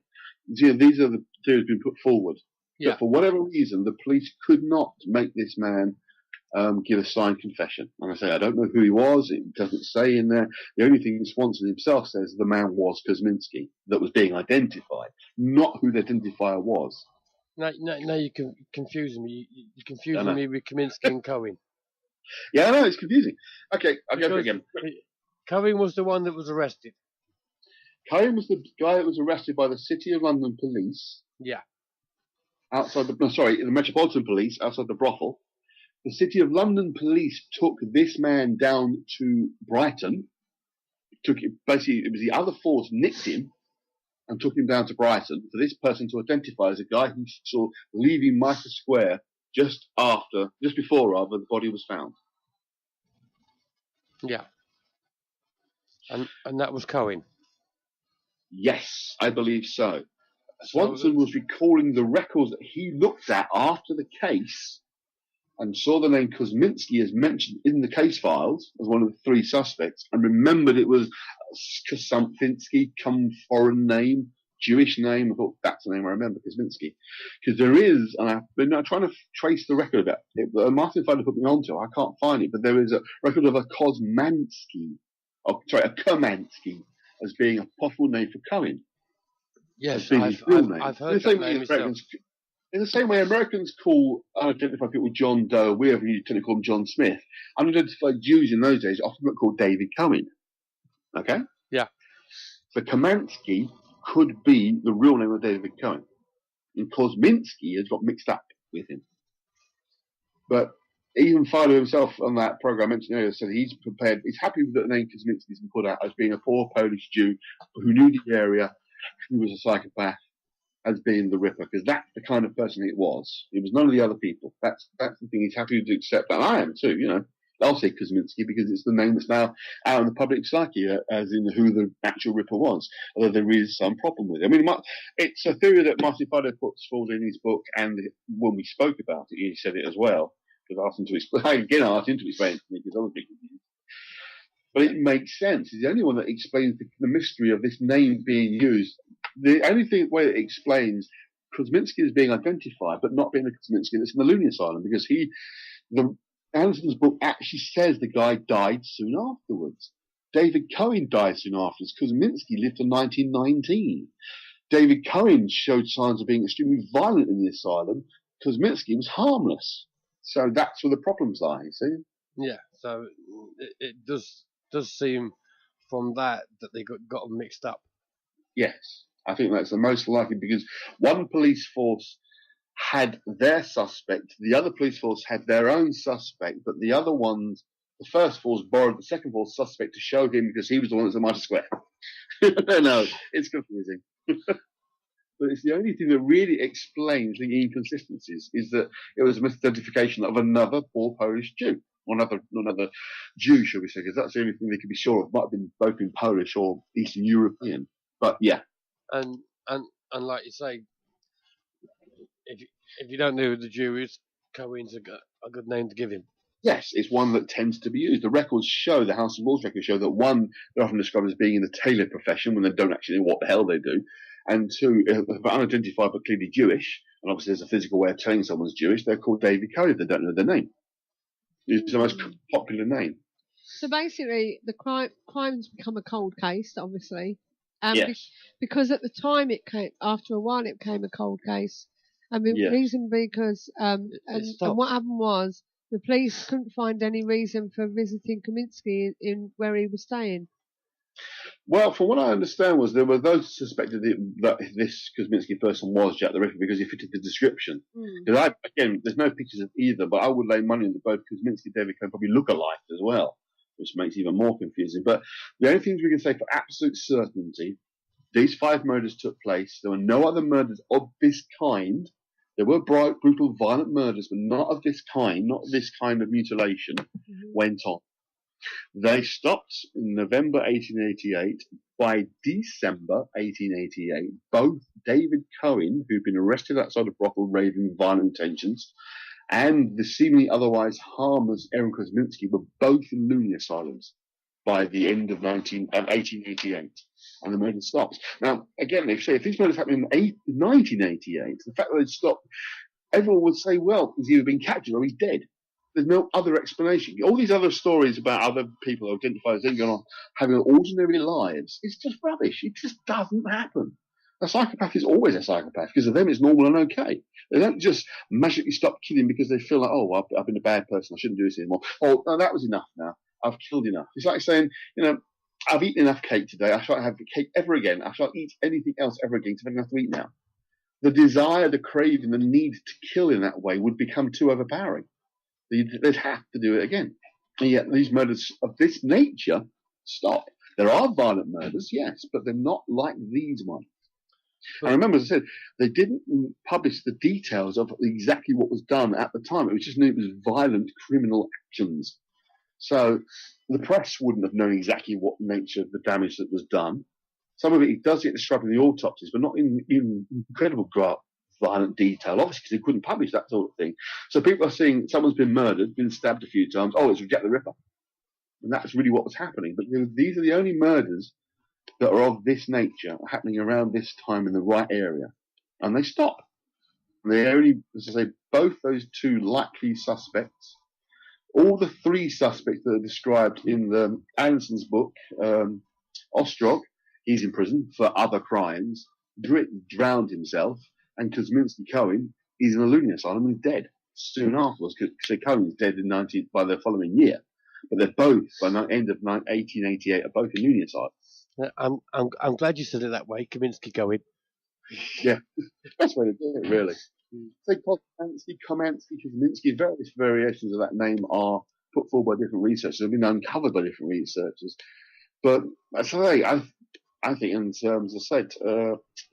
So these are the theories being put forward. Yeah. But for whatever reason, the police could not make this man give a signed confession. And I say, I don't know who he was. It doesn't say in there. The only thing Swanson himself says the man was Kosminski that was being identified, not who the identifier was. Now you're confusing me. You're confusing me with Kosminski and Cohen. Yeah, I know, it's confusing. Okay, I'll go for it again. Cohen was the one that was arrested. Cohen was the guy that was arrested by the City of London police. Yeah. The Metropolitan Police outside the brothel. The City of London police took this man down to Brighton. It was the other force nicked him and took him down to Brighton for this person to identify as a guy who saw leaving Mitre Square just before the body was found. Yeah. And that was Cohen. Yes, I believe so. Swanson was recalling the records that he looked at after the case and saw the name Kosminski as mentioned in the case files as one of the three suspects, and remembered it was Kosminski, foreign name, Jewish name. I thought, that's the name I remember, Kosminski. Because there is, and I've been trying to trace the record of it. Martin Fowler put me onto it. I can't find it, but there is a record of a Kosminski. A Kosminski as being a possible name for Cohen. Yes, I've heard that name myself. In the same way Americans call unidentified people John Doe, we tend to call them John Smith. Unidentified Jews in those days often got called David Cohen. Okay? Yeah. So Kosminski could be the real name of David Cohen. And Kosminski has got mixed up with him. But even Fowler himself on that program I mentioned earlier said he's happy with the name Kosminski has been put out as being a poor Polish Jew who knew the area, who was a psychopath, as being the Ripper, because that's the kind of person it was. It was none of the other people. That's the thing he's happy to accept, and I am too, I'll say Kosminski because it's the name that's now out in the public psyche, as in who the actual Ripper was, although there is some problem with it. I mean, it's a theory that Martin Fido puts forward in his book, and when we spoke about it, he said it as well, because I asked him to explain, again, I asked him to explain it to me because I was big confused. But it makes sense. He's the only one that explains the mystery of this name being used. The only way it explains Kosminski is being identified, but not being the Kosminski that's in the Looney Asylum, because Anderson's book actually says the guy died soon afterwards. David Cohen died soon afterwards. Kosminski lived to 1919. David Cohen showed signs of being extremely violent in the asylum. Kosminski was harmless. So that's where the problems lie, you see? Yeah, so it does seem from that they got them mixed up. Yes, I think that's the most likely, because one police force had their suspect, the other police force had their own suspect, but the other ones, the first force borrowed the second force suspect to show him because he was the one that's at Martyr Square. No, it's confusing. But it's the only thing that really explains the inconsistencies, is that it was a misidentification of another poor Polish Jew. Or another Jew, shall we say, because that's the only thing they could be sure of. Might have been both in Polish or Eastern European. But yeah. And like you say, if you don't know who the Jew is, Cohen's a good name to give him. Yes, it's one that tends to be used. The records show, the House of Lords records show that one, they're often described as being in the tailor profession when they don't actually know what the hell they do. And two, if they're unidentified but clearly Jewish, and obviously there's a physical way of telling someone's Jewish, they're called David Cohen if they don't know their name. It's the most popular name. So basically, the crime's become a cold case, obviously. Yes. Because at the time after a while it became a cold case. And the reason because, and what happened was, the police couldn't find any reason for visiting Kosminski in where he was staying. Well, from what I understand was there were those who suspected that this Kosminski person was Jack the Ripper because he fitted the description. Because again, there's no pictures of either, but I would lay money that both Kosminski and David Cohen probably look alike as well, which makes it even more confusing. But the only things we can say for absolute certainty, these 5 murders took place. There were no other murders of this kind. There were brutal, violent murders, but not of this kind, not this kind of mutilation went on. They stopped in November 1888. By December 1888, both David Cohen, who'd been arrested outside of brothel raving violent intentions, and the seemingly otherwise harmless Aaron Kosminski were both in Looney asylums by the end of 1888. And the murder stopped. Now, again, they say if these murders happened in 1988, the fact that they'd stopped, everyone would say, well, he's either been captured or he's dead. There's no other explanation. All these other stories about other people who identify as going on having ordinary lives, it's just rubbish. It just doesn't happen. A psychopath is always a psychopath because of them it's normal and okay. They don't just magically stop killing because they feel like, oh, well, I've been a bad person. I shouldn't do this anymore. Oh, no, that was enough now. I've killed enough. It's like saying, I've eaten enough cake today. I shan't have cake ever again. I shan't eat anything else ever again because I've enough to eat now. The desire, the craving, the need to kill in that way would become too overpowering. They'd have to do it again. And yet these murders of this nature stop. There are violent murders, yes, but they're not like these ones. And remember, as I said, they didn't publish the details of exactly what was done at the time. It was just it was violent criminal actions. So the press wouldn't have known exactly what nature of the damage that was done. Some of it does get described in the autopsies, but not in incredible violent detail, obviously, because they couldn't publish that sort of thing. So people are seeing someone's been murdered, been stabbed a few times. Oh, it's Jack the Ripper. And that's really what was happening. But these are the only murders that are of this nature happening around this time in the right area. And they stop. And they only, as I say, both those 2 likely suspects, all the 3 suspects that are described in the Anderson's book, Ostrog, he's in prison for other crimes, drowned himself, and Kosminski Cohen, he's in a Looney asylum and dead soon afterwards. So Cohen's dead by the following year. But they're both, by the end of 1888, are both in Looney asylum. I'm glad you said it that way, Kosminski Cohen. Yeah, best way to do it, really. Say Kosminski, Kosminski, various variations of that name are put forward by different researchers, have been uncovered by different researchers. But as I say, I think in terms of said,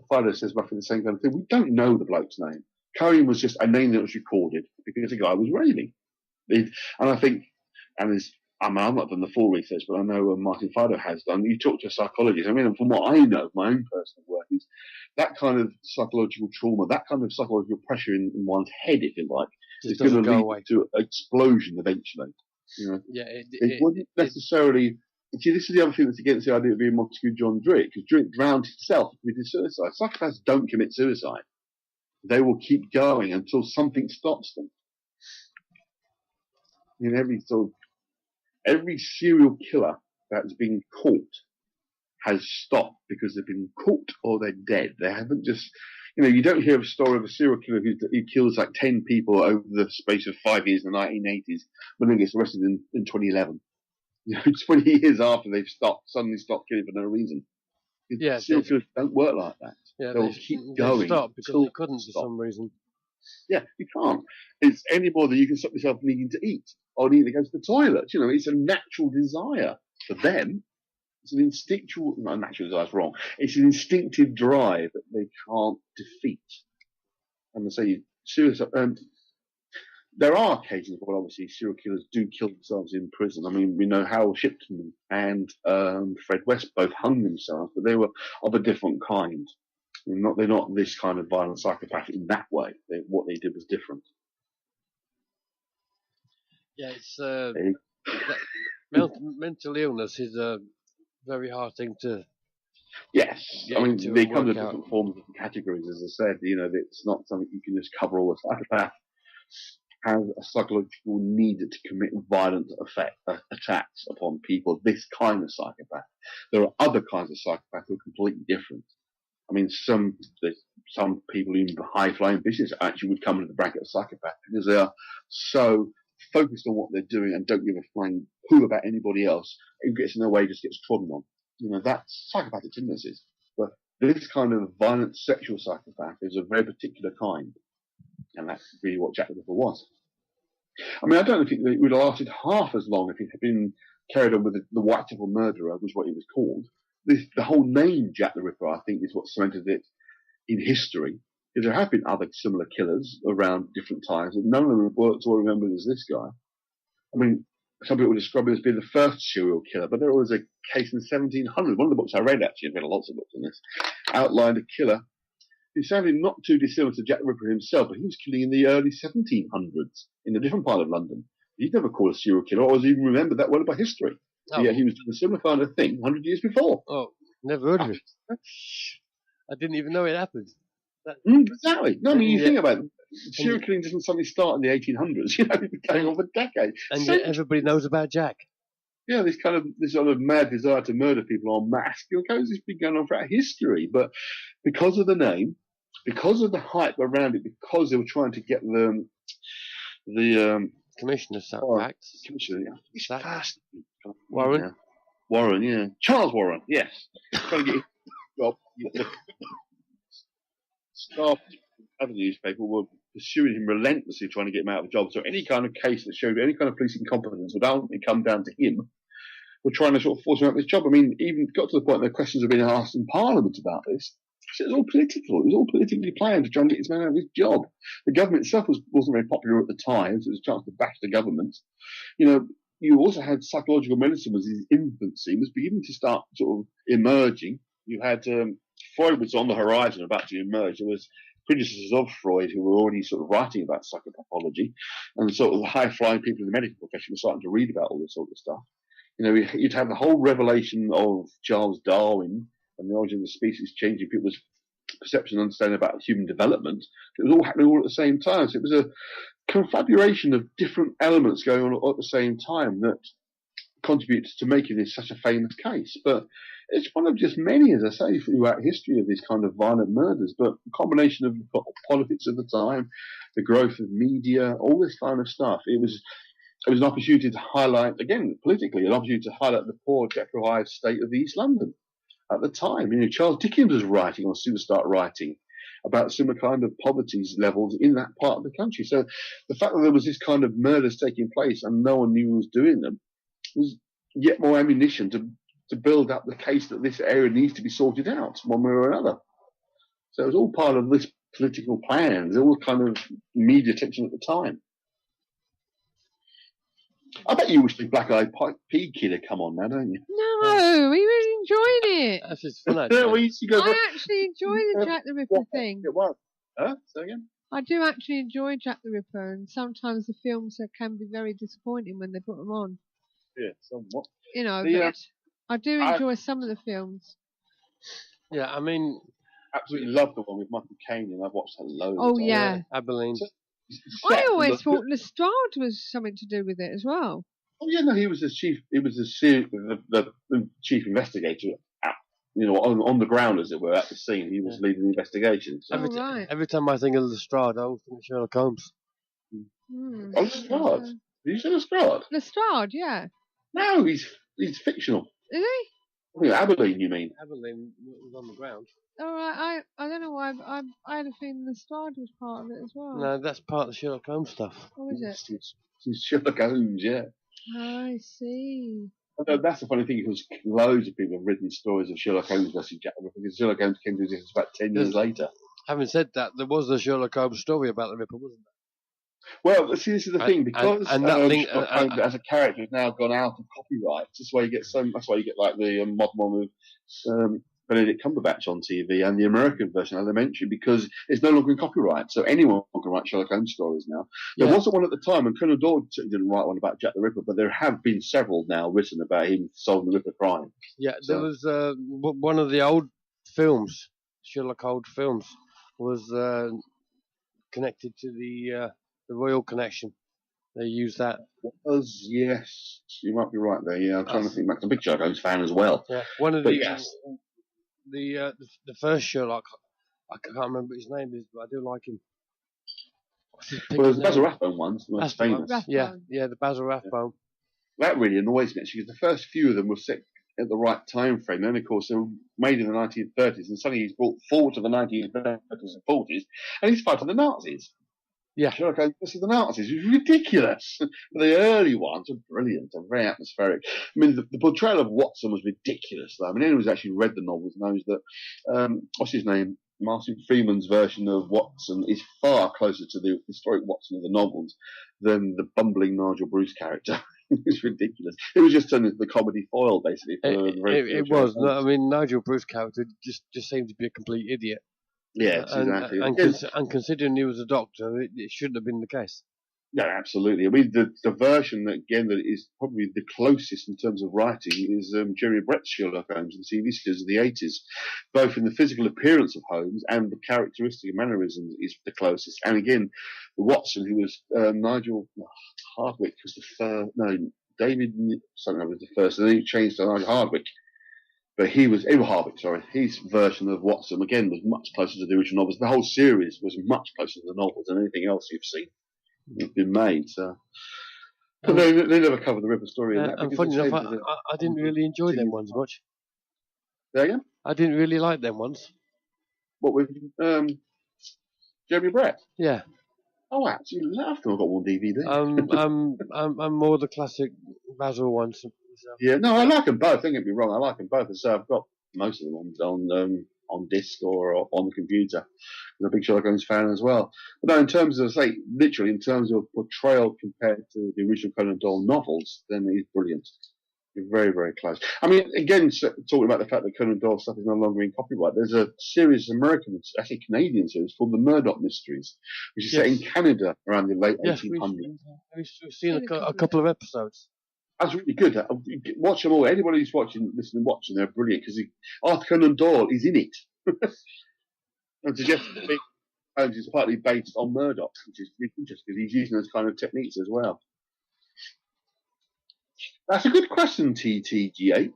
Fido says roughly the same kind of thing. We don't know the bloke's name. Cohen was just a name that was recorded because the guy was raving. And I think And I've not done the full research, but I know Martin Fido has done. You talk to a psychologist. I mean, from what I know, my own personal work is that kind of psychological trauma, that kind of psychological pressure in one's head, if you like, is going to lead to an explosion eventually. You know, it wouldn't necessarily. See, this is the other thing that's against the idea of being Montague John Drake, because Drake drowned himself and committed suicide. Psychopaths don't commit suicide. They will keep going until something stops them. In every serial killer that's been caught has stopped because they've been caught or they're dead. They haven't just, you don't hear a story of a serial killer who kills like 10 people over the space of 5 years in the 1980s when he gets arrested in 2011. 20 years after they've suddenly stopped killing for no reason. Serial killers don't work like that. Yeah, they'll keep going. Stop because they couldn't for some reason. Yeah, you can't. It's anybody you can stop yourself needing to eat or needing to go to the toilet. It's a natural desire for them. It's an instinctual, no, natural desire is wrong. It's an instinctive drive that they can't defeat. And they say suicide. There are occasions where obviously serial killers do kill themselves in prison. I mean, we know Harold Shipton and Fred West both hung themselves, but they were of a different kind. They're not this kind of violent psychopath in that way. What they did was different. Yeah, it's mental illness is a very hard thing to. Yes, I mean they come to different forms and categories. As I said, it's not something you can just cover all. A psychopath has a psychological need to commit violent attacks upon people. This kind of psychopath. There are other kinds of psychopaths who are completely different. I mean, some people in high-flying business actually would come into the bracket of psychopath because they are so focused on what they're doing and don't give a flying poo about anybody else. Who gets in their way just gets trodden on. That's psychopathic tendencies. But this kind of violent sexual psychopath is a very particular kind. And that's really what Jack the Ripper was. I mean, I don't think that it would have lasted half as long if it had been carried on with the Whitechapel murderer, was what he was called. The whole name Jack the Ripper, I think, is what cemented it in history. Because there have been other similar killers around different times, and none of them were so remembered as this guy. I mean, some people describe him as being the first serial killer, but there was a case in 1700. One of the books I read, actually, I've read lots of books on this, outlined a killer who sounded not too dissimilar to Jack the Ripper himself, but he was killing in the early 1700s in a different part of London. He's never called a serial killer or was even remembered that well by history. Oh. Yeah, he was doing a similar kind of thing 100 years before. Oh, never heard of it. I didn't even know it happened. Exactly. No, I mean, you think about it. Serial killing doesn't suddenly start in the 1800s. It's been going on for decades. And yet everybody knows about Jack. Yeah, this sort of mad desire to murder people en masse. It's been going on throughout history. But because of the name, because of the hype around it, because they were trying to get the Commissioner sacked. Commissioner, Warren. Warren, yeah. Charles Warren, yes. Trying to get his job. Staff other newspaper were pursuing him relentlessly, trying to get him out of a job. So any kind of case that showed any kind of police incompetence would ultimately come down to him. We're trying to sort of force him out of his job. I mean, even got to the point where questions have been asked in Parliament about this. It was all political. It was all politically planned to try and get this man out of his job. The government itself wasn't very popular at the time, so it was a chance to bash the government. You also had psychological medicine was in its infancy, was beginning to start sort of emerging. You had Freud was on the horizon, about to emerge. There was predecessors of Freud who were already sort of writing about psychopathology, and sort of the high-flying people in the medical profession were starting to read about all this sort of stuff. You'd have the whole revelation of Charles Darwin and the origin of the species changing people's perception and understanding about human development. It was all happening all at the same time. So it was a confabulation of different elements going on at the same time that contributes to making this such a famous case. But it's one of just many, as I say, throughout history of these kind of violent murders. But a combination of the politics of the time, the growth of media, all this kind of stuff. It was an opportunity to highlight, again, politically, an opportunity to highlight the poor, jeopardized state of East London at the time. Charles Dickens was writing, or soon to start writing, about similar kind of poverty levels in that part of the country. So the fact that there was this kind of murders taking place and no one knew who was doing them was yet more ammunition to build up the case that this area needs to be sorted out one way or another. So it was all part of this political plans, all kind of media attention at the time. I bet you wish the Black-Eyed Pea Kid had come on now, don't you? No, we really enjoyed it. That's just fun, Yeah, actually. we used to go. I actually enjoy the Jack the Ripper thing. It was. Huh? Say again? I do actually enjoy Jack the Ripper, and sometimes the films can be very disappointing when they put them on. Yeah, somewhat. You know, Yeah. but I do enjoy some of the films. Yeah, I mean, Absolutely love the one with Michael Caine, and I've watched that loads. Oh, yeah. Abilene. I always thought Lestrade was something to do with it as well. Oh yeah, no, he was the chief. He was the chief investigator. On the ground, as it were, at the scene. He was leading the investigation. So. Every time I think of Lestrade, I always think of Sherlock Holmes. Oh, Lestrade. Did you say Lestrade? Lestrade, yeah. No, he's fictional. Is he? I think Abilene, you mean? Abilene was on the ground. All right, I don't know why. I had a feeling Lestrade was part of it as well. No, that's part of the Sherlock Holmes stuff. Oh, is it? It's Sherlock Holmes, yeah. I see. That's the funny thing, because loads of people have written stories of Sherlock Holmes versus Jack the Ripper, because Sherlock Holmes came to exist about 10 years later. Having said that, there was a Sherlock Holmes story about the Ripper, wasn't there? Well, see, this is the thing, because Sherlock Holmes as a character has now gone out of copyright. That's why you get like the modern one with Benedict Cumberbatch on TV and the American version Elementary, because it's no longer in copyright. So anyone can write Sherlock Holmes stories now. There wasn't one at the time, and Conan Doyle didn't write one about Jack the Ripper, but there have been several now written about him solving the Ripper crime. Yeah, there was one of the old films, Sherlock old films, was connected to the Royal Connection. They used that. Yes, you might be right there. Yeah, I'm trying to think back. I'm a big Sherlock Holmes fan as well. Yeah, one of the first Sherlock, I can't remember his name, but I do like him. Well, the Basil Rathbone one's the most famous. Yeah, the Basil Rathbone. That really annoys me, actually, because the first few of them were set at the right time frame. Then, of course, they were made in the 1930s, and suddenly he's brought forward to the 1930s and 40s, and he's fighting the Nazis. Yeah. Sherlock Holmes versus the Nazis. It was ridiculous. The early ones were brilliant and very atmospheric. I mean, the portrayal of Watson was ridiculous, though. I mean, anyone who's actually read the novels knows that, what's his name? Martin Freeman's version of Watson is far closer to the historic Watson of the novels than the bumbling Nigel Bruce character. It's ridiculous. It was just turned into the comedy foil, basically. It was. I mean, Nigel Bruce character just seemed to be a complete idiot. Yes, exactly. And considering he was a doctor, it shouldn't have been the case. No, absolutely. I mean, the version that is probably the closest in terms of writing is Jerry Brett's Sherlock Holmes in the TV series of the 80s. Both in the physical appearance of Holmes and the characteristic mannerisms is the closest. And again, Watson, who was Nigel Hardwick, was the first. No, David something was the first, and then he changed to Nigel Hardwick. But Edward Hardwick, sorry. His version of Watson, again, was much closer to the original novels. The whole series was much closer to the novels than anything else you've seen. It's been made, so. But they never covered the Ripper story. And funny enough, I didn't really enjoy them ones much. There you go? I didn't really like them ones. What, with Jeremy Brett? Yeah. Oh, I actually loved them. I've got one DVD. I'm more the classic Basil ones. Yeah, no, I like them both. Don't get me wrong, I like them both. So I've got most of them on disc or on the computer. I'm a big Sherlock Holmes fan as well. But no, in terms of, literally in terms of portrayal compared to the original Conan Doyle novels, then he's brilliant. He's very, very close. I mean, again, talking about the fact that Conan Doyle stuff is no longer in copyright, there's a series, American, actually Canadian series, called The Murdoch Mysteries, which is set in Canada around the late 1800s. We've seen a couple of episodes. That's really good. Watch them all. Anybody who's watching, they're brilliant, because Arthur Conan Doyle is in it. And suggests that Holmes is partly based on Murdoch, which is really interesting, because he's using those kind of techniques as well. That's a good question, TTGH.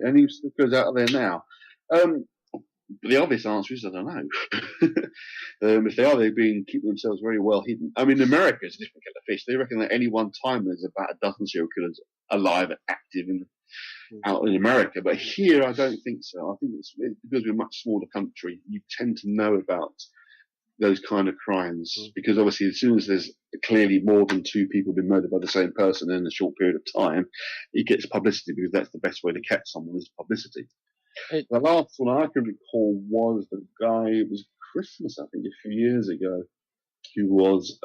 Any goes out there now. But the obvious answer is I don't know. If they are, they've been keeping themselves very well hidden. I mean, America is a different kettle of fish. They reckon that any one time there's about a dozen serial killers alive and active out in America. But here, I don't think so. I think it's because we're a much smaller country, you tend to know about those kind of crimes, because obviously as soon as there's clearly more than two people being murdered by the same person in a short period of time, it gets publicity, because that's the best way to catch someone is publicity. The last one I can recall was the guy, it was Christmas, I think, a few years ago, who was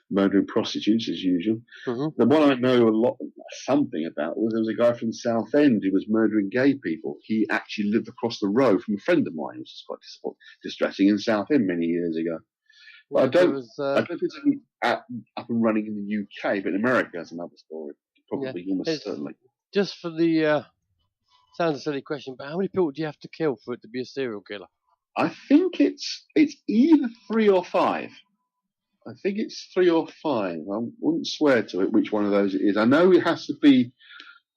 murdering prostitutes as usual. Mm-hmm. The one I know something about was there was a guy from Southend who was murdering gay people. He actually lived across the road from a friend of mine, which is quite distressing, in Southend many years ago. But I don't think it's up and running in the UK, but in America that's another story. Probably, almost certainly. Just for the sounds a silly question, but how many people do you have to kill for it to be a serial killer? I think it's either 3 or 5. I think it's 3 or 5. I wouldn't swear to it which one of those it is. I know it has to be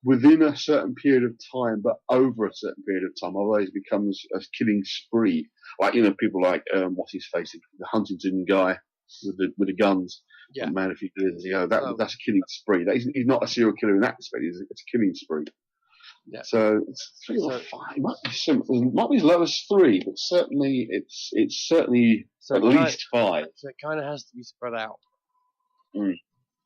within a certain period of time, but over a certain period of time, otherwise it becomes a killing spree. Like, people like what's his face, the Huntington guy with the guns. Yeah, man, if you do that's a killing spree. He's not a serial killer in that respect. It's a killing spree. Yeah. So it's 3 or 5. It might be as low as 3, but certainly it's certainly at least 5. So it kind of has to be spread out.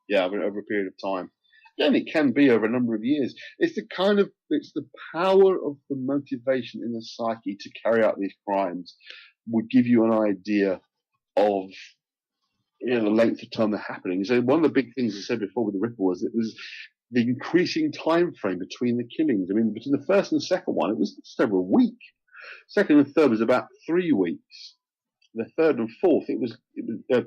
Yeah, over a period of time. And it can be over a number of years. It's the power of the motivation in the psyche to carry out these crimes would give you an idea of the length of time they're happening. So one of the big things I said before with the Ripper was it was the increasing time frame between the killings. I mean, between the first and the second one, it was just over a week. Second and third was about 3 weeks. The third and fourth,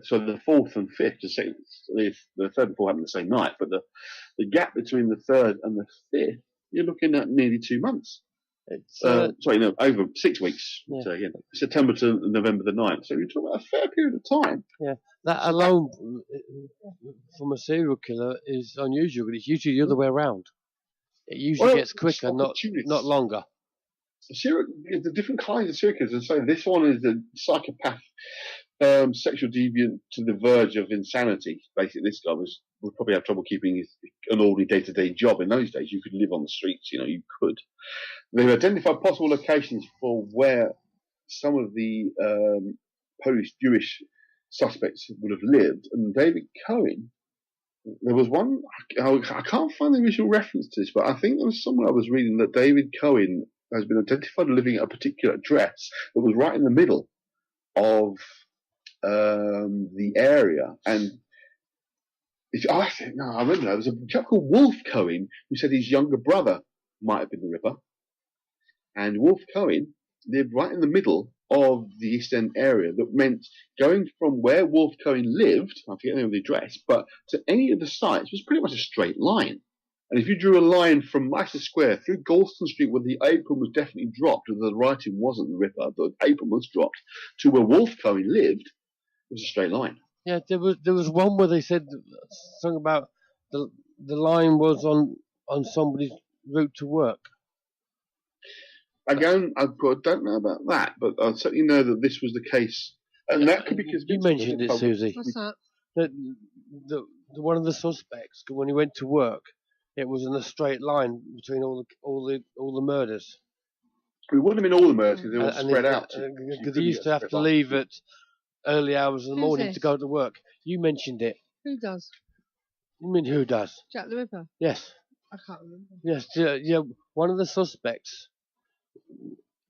so the fourth and fifth, the third and fourth happened the same night, but the gap between the third and the fifth, you're looking at nearly 2 months. It's over 6 weeks. Yeah. So again, September to November the 9th. So you're talking about a fair period of time. Yeah, that alone from a serial killer is unusual. It's usually the other way around. It usually gets quicker, not longer. The different kinds of serial killers, and so this one is a psychopath, sexual deviant to the verge of insanity. Basically, this guy would probably have trouble keeping an ordinary day-to-day job. In those days, you could live on the streets. You could. They've identified possible locations for where some of the Polish-Jewish suspects would have lived. And David Cohen, there was one, I can't find the original reference to this, but I think there was somewhere I was reading that David Cohen has been identified living at a particular address that was right in the middle of the area. And I remember there was a chap called Wolf Cohen who said his younger brother might have been the Ripper. And Wolf Cohen lived right in the middle of the East End area. That meant going from where Wolf Cohen lived, I forget the name of the address, but to any of the sites was pretty much a straight line. And if you drew a line from Leicester Square through Galston Street, where the apron was definitely dropped, and the writing wasn't the Ripper, but the apron was dropped, to where Wolf Cohen lived, it was a straight line. Yeah, there was one where they said something about the line was on somebody's route to work. Again, I don't know about that, but I certainly know that this was the case, and that could be because you mentioned it, Susie. What's that? The one of the suspects, when he went to work, it was in a straight line between all the murders. It wouldn't have been all the murders because they were spread out. Because he used to have to leave at early hours in the morning to go to work. You mentioned it. Who does? You mean who does? Jack the Ripper? Yes. I can't remember. Yes, yeah. One of the suspects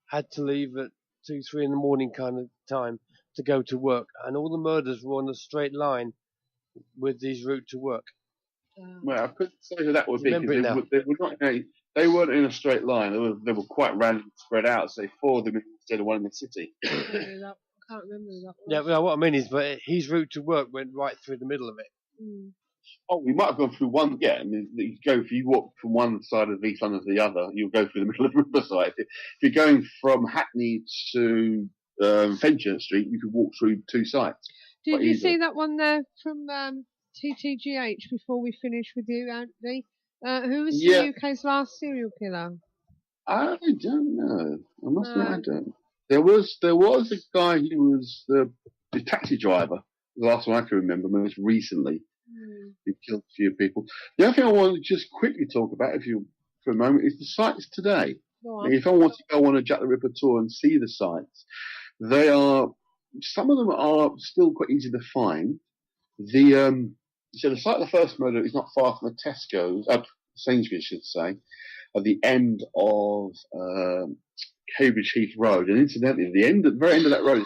had to leave at 2-3 in the morning kind of time to go to work, and all the murders were on a straight line with his route to work. Well, I couldn't say who that would be because they weren't in a straight line. They were quite randomly spread out. So they four of them instead of one in the city. I can't remember that one. Yeah, well, what I mean is, but his route to work went right through the middle of it. Mm. Oh, we might have gone through one. Yeah, if you walk from one side of East London to the other, you'll go through the middle of Riverside. If you're going from Hackney to Fenchurch Street, you could walk through two sites. Did you see that one there from TTGH before we finish with you, Andy? Who was the UK's last serial killer? I don't know. I must admit, I don't. There was a guy who was the taxi driver. The last one I can remember, most recently. He killed a few people. The other thing I want to just quickly talk about, for a moment, is the sites today. If I want to go on a Jack the Ripper tour and see the sites, some of them are still quite easy to find. So the site of the first murder is not far from the Tesco's, Sainsbury's, I should say, at the end of Cambridge Heath Road. And incidentally, at the very end of that road, is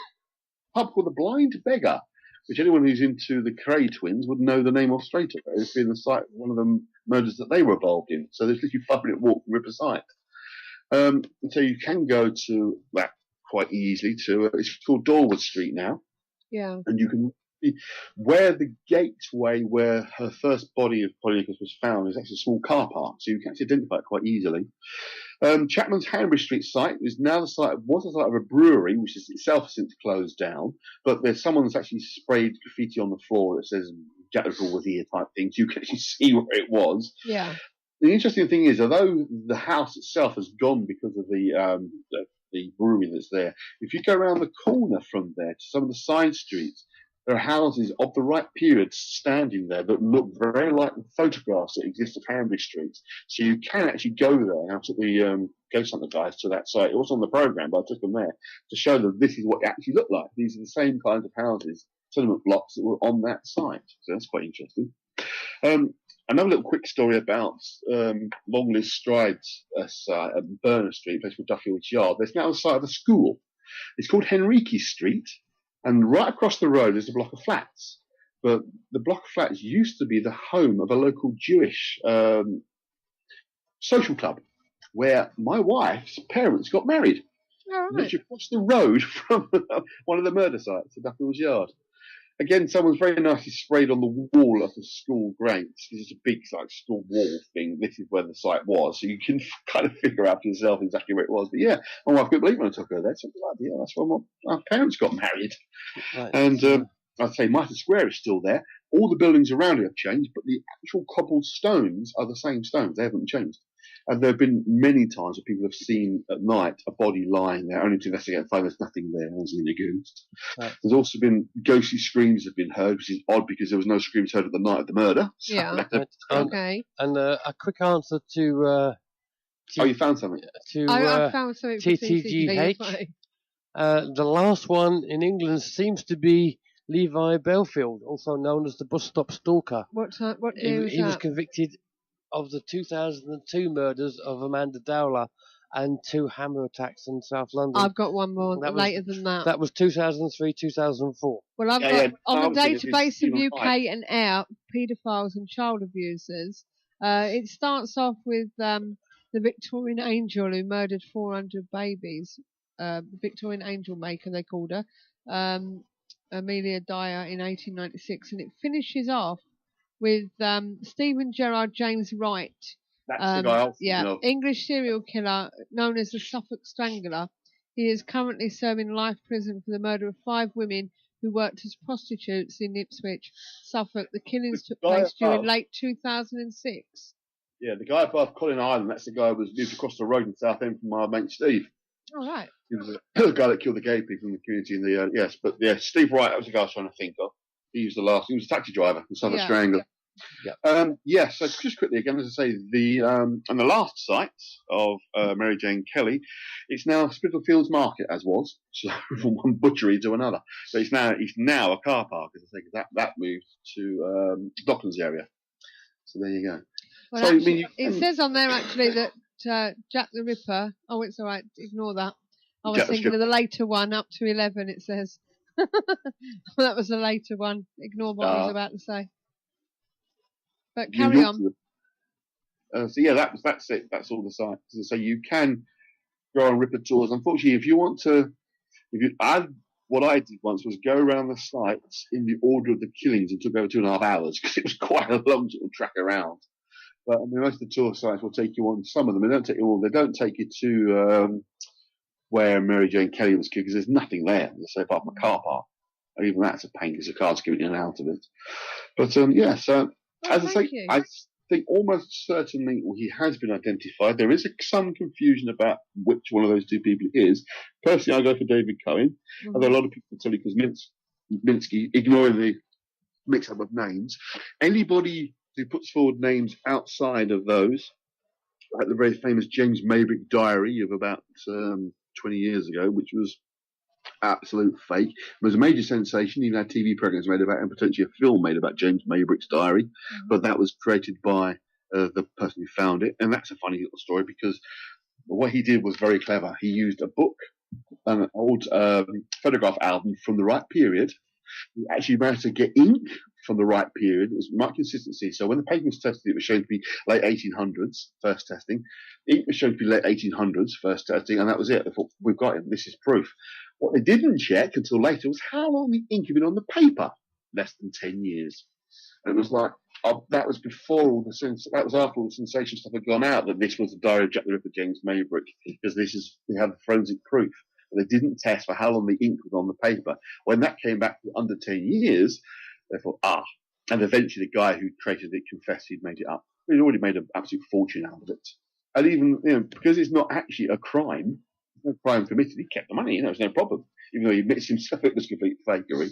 a pub called the Blind Beggar, which anyone who's into the Cray twins would know the name of straight away. It's been the site of one of the murders that they were involved in. So there's literally a 5-minute walk from Ripper site. So you can go to that quite easily to, it's called Dorwood Street now. Yeah. And you can see where the gateway where her first body of Polynicus was found is actually a small car park. So you can actually identify it quite easily. Chapman's Hanbury Street site was now the site of a brewery, which is itself since closed down. But there's someone that's actually sprayed graffiti on the floor that says Jack the Ripper was here type thing. So you can actually see where it was. Yeah. The interesting thing is, although the house itself has gone because of the brewery that's there, if you go around the corner from there to some of the side streets, there are houses of the right period standing there that look very like the photographs that exist of Hanbury Street. So you can actually go there. I took the Ghost Hunter guys to that site. It was on the programme, but I took them there to show them this is what it actually looked like. These are the same kinds of houses, tenement blocks that were on that site. So that's quite interesting. Another little quick story about Long-Lived Strides site at Berners Street, a place called Duffield's Yard. There's now a site of a school. It's called Henrique Street, and right across the road is a block of flats. But the block of flats used to be the home of a local Jewish social club, where my wife's parents got married. All right. Literally across the road from one of the murder sites at Duffield's Yard. Again, someone's very nicely sprayed on the wall of the school grates. This is a big like school wall thing. This is where the site was, so you can kind of figure out for yourself exactly where it was. But yeah, my wife couldn't believe when I took her there. So yeah, that's where our parents got married. Right. And I'd say Mitre Square is still there. All the buildings around it have changed, but the actual cobbled stones are the same stones. They haven't changed. And there have been many times where people have seen at night a body lying there, only to investigate and find there's nothing there. There's a lagoons. Right. There's also been ghostly screams have been heard, which is odd because there was no screams heard at the night of the murder. So yeah. Okay. And a quick answer to. Oh, you found something? I found something. TTGH. The last one in England seems to be Levi Belfield, also known as the bus stop stalker. What year was that? He was convicted of the 2002 murders of Amanda Dowler and 2 hammer attacks in South London. I've got one more later than that. That was 2003, 2004. Well, I've got on the database of UK and out paedophiles and child abusers. It starts off with the Victorian angel who murdered 400 babies. The Victorian angel maker, they called her, Amelia Dyer in 1896, and it finishes off with Stephen Gerard James Wright. That's the guy. Yeah, English serial killer known as the Suffolk Strangler. He is currently serving life prison for the murder of 5 women who worked as prostitutes in Ipswich, Suffolk. The killings took place during late 2006. Yeah, the guy above Colin Island, that's the guy who lived across the road in Southend from our mate Steve. All right. He was the guy that killed the gay people in the community in the yes, but yeah, Steve Wright, that was the guy I was trying to think of. He was a taxi driver, the Suffolk Strangler. Yeah. So just quickly again, as I say, and the last site of Mary Jane Kelly, it's now Spitalfields Market, as was, so from one butchery to another. So it's now a car park, as I say, because that moved to Docklands area. So there you go. Well, so, actually, it says on there actually that Jack the Ripper. Oh, it's all right. Ignore that. I was thinking of the later one, up to 11. It says that was the later one. Ignore what I was about to say. But carry on. So yeah, that's it. That's all the sites. So you can go on Ripper tours. Unfortunately, if you want to, what I did once was go around the sites in the order of the killings and took over 2.5 hours because it was quite a long sort of track around. But I mean, most of the tour sites will take you on some of them. They don't take you all. They don't take you to where Mary Jane Kelly was killed because there's nothing there. Say apart from a car park. And even that's a pain because the car's getting in and out of it. But yeah, so as I say, I think almost certainly he has been identified. There is some confusion about which one of those 2 people it is. Personally, I go for David Cohen. Mm-hmm. Although a lot of people tell you because Minsky, ignoring the mix-up of names, anybody who puts forward names outside of those, like the very famous James Maybrick diary of about 20 years ago, which was absolute fake. It was a major sensation. Even had TV programs made about it and potentially a film made about James Maybrick's diary. Mm-hmm. But that was created by the person who found it. And that's a funny little story because what he did was very clever. He used a book, an old photograph album from the right period, We actually managed to get ink from the right period. It was much consistency. So when the paper was tested, it was shown to be late 1800s, first testing. Ink was shown to be late 1800s, first testing, and that was it. I thought, we've got him. This is proof. What they didn't check until later was how long the ink had been on the paper. Less than 10 years. And it was like, that was before all that was after all the sensation stuff had gone out, that this was the diary of Jack the Ripper, James Maybrick, because we have forensic proof. But they didn't test for how long the ink was on the paper. When that came back to under 10 years, they thought, and eventually the guy who created it confessed he'd made it up. He'd already made an absolute fortune out of it. And even, because it's not actually a crime, no crime committed, he kept the money, it's no problem. Even though he admits himself it was complete fakery.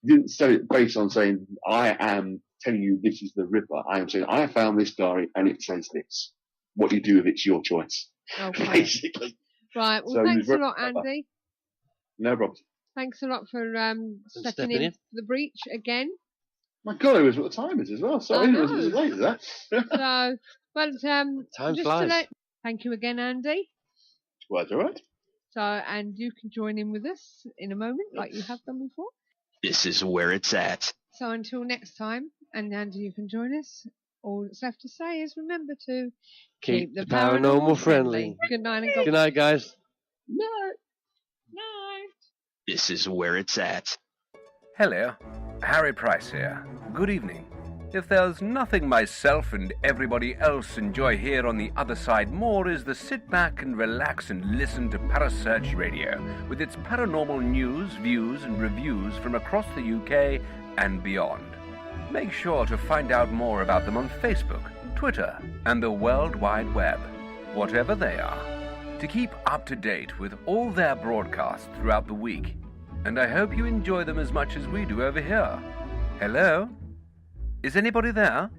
He didn't sell it based on saying, I am telling you this is the Ripper. I am saying, I found this diary and it says this. What you do with it's your choice. Okay. Basically. Right, well, So thanks a you've lot, read- Andy. No problem. Thanks a lot for stepping stepping in for the breach again. My God, I was what the time is as well. Sorry, I it was as late as that. So, well, Time just flies. thank you again, Andy. Well, that's all right. So, and you can join in with us in a moment, like you have done before. This is where it's at. So until next time, and Andy, you can join us. All that's left to say is remember to Keep the paranormal friendly. Good night and God Good night, guys. night. Night. This is where it's at. Hello, Harry Price here. Good evening. If there's nothing myself and everybody else enjoy here on the other side more is the sit back and relax and listen to Parasearch Radio with its paranormal news, views and reviews from across the UK and beyond. Make sure to find out more about them on Facebook, Twitter and the World Wide Web, whatever they are, to keep up to date with all their broadcasts throughout the week. And I hope you enjoy them as much as we do over here. Hello? Is anybody there?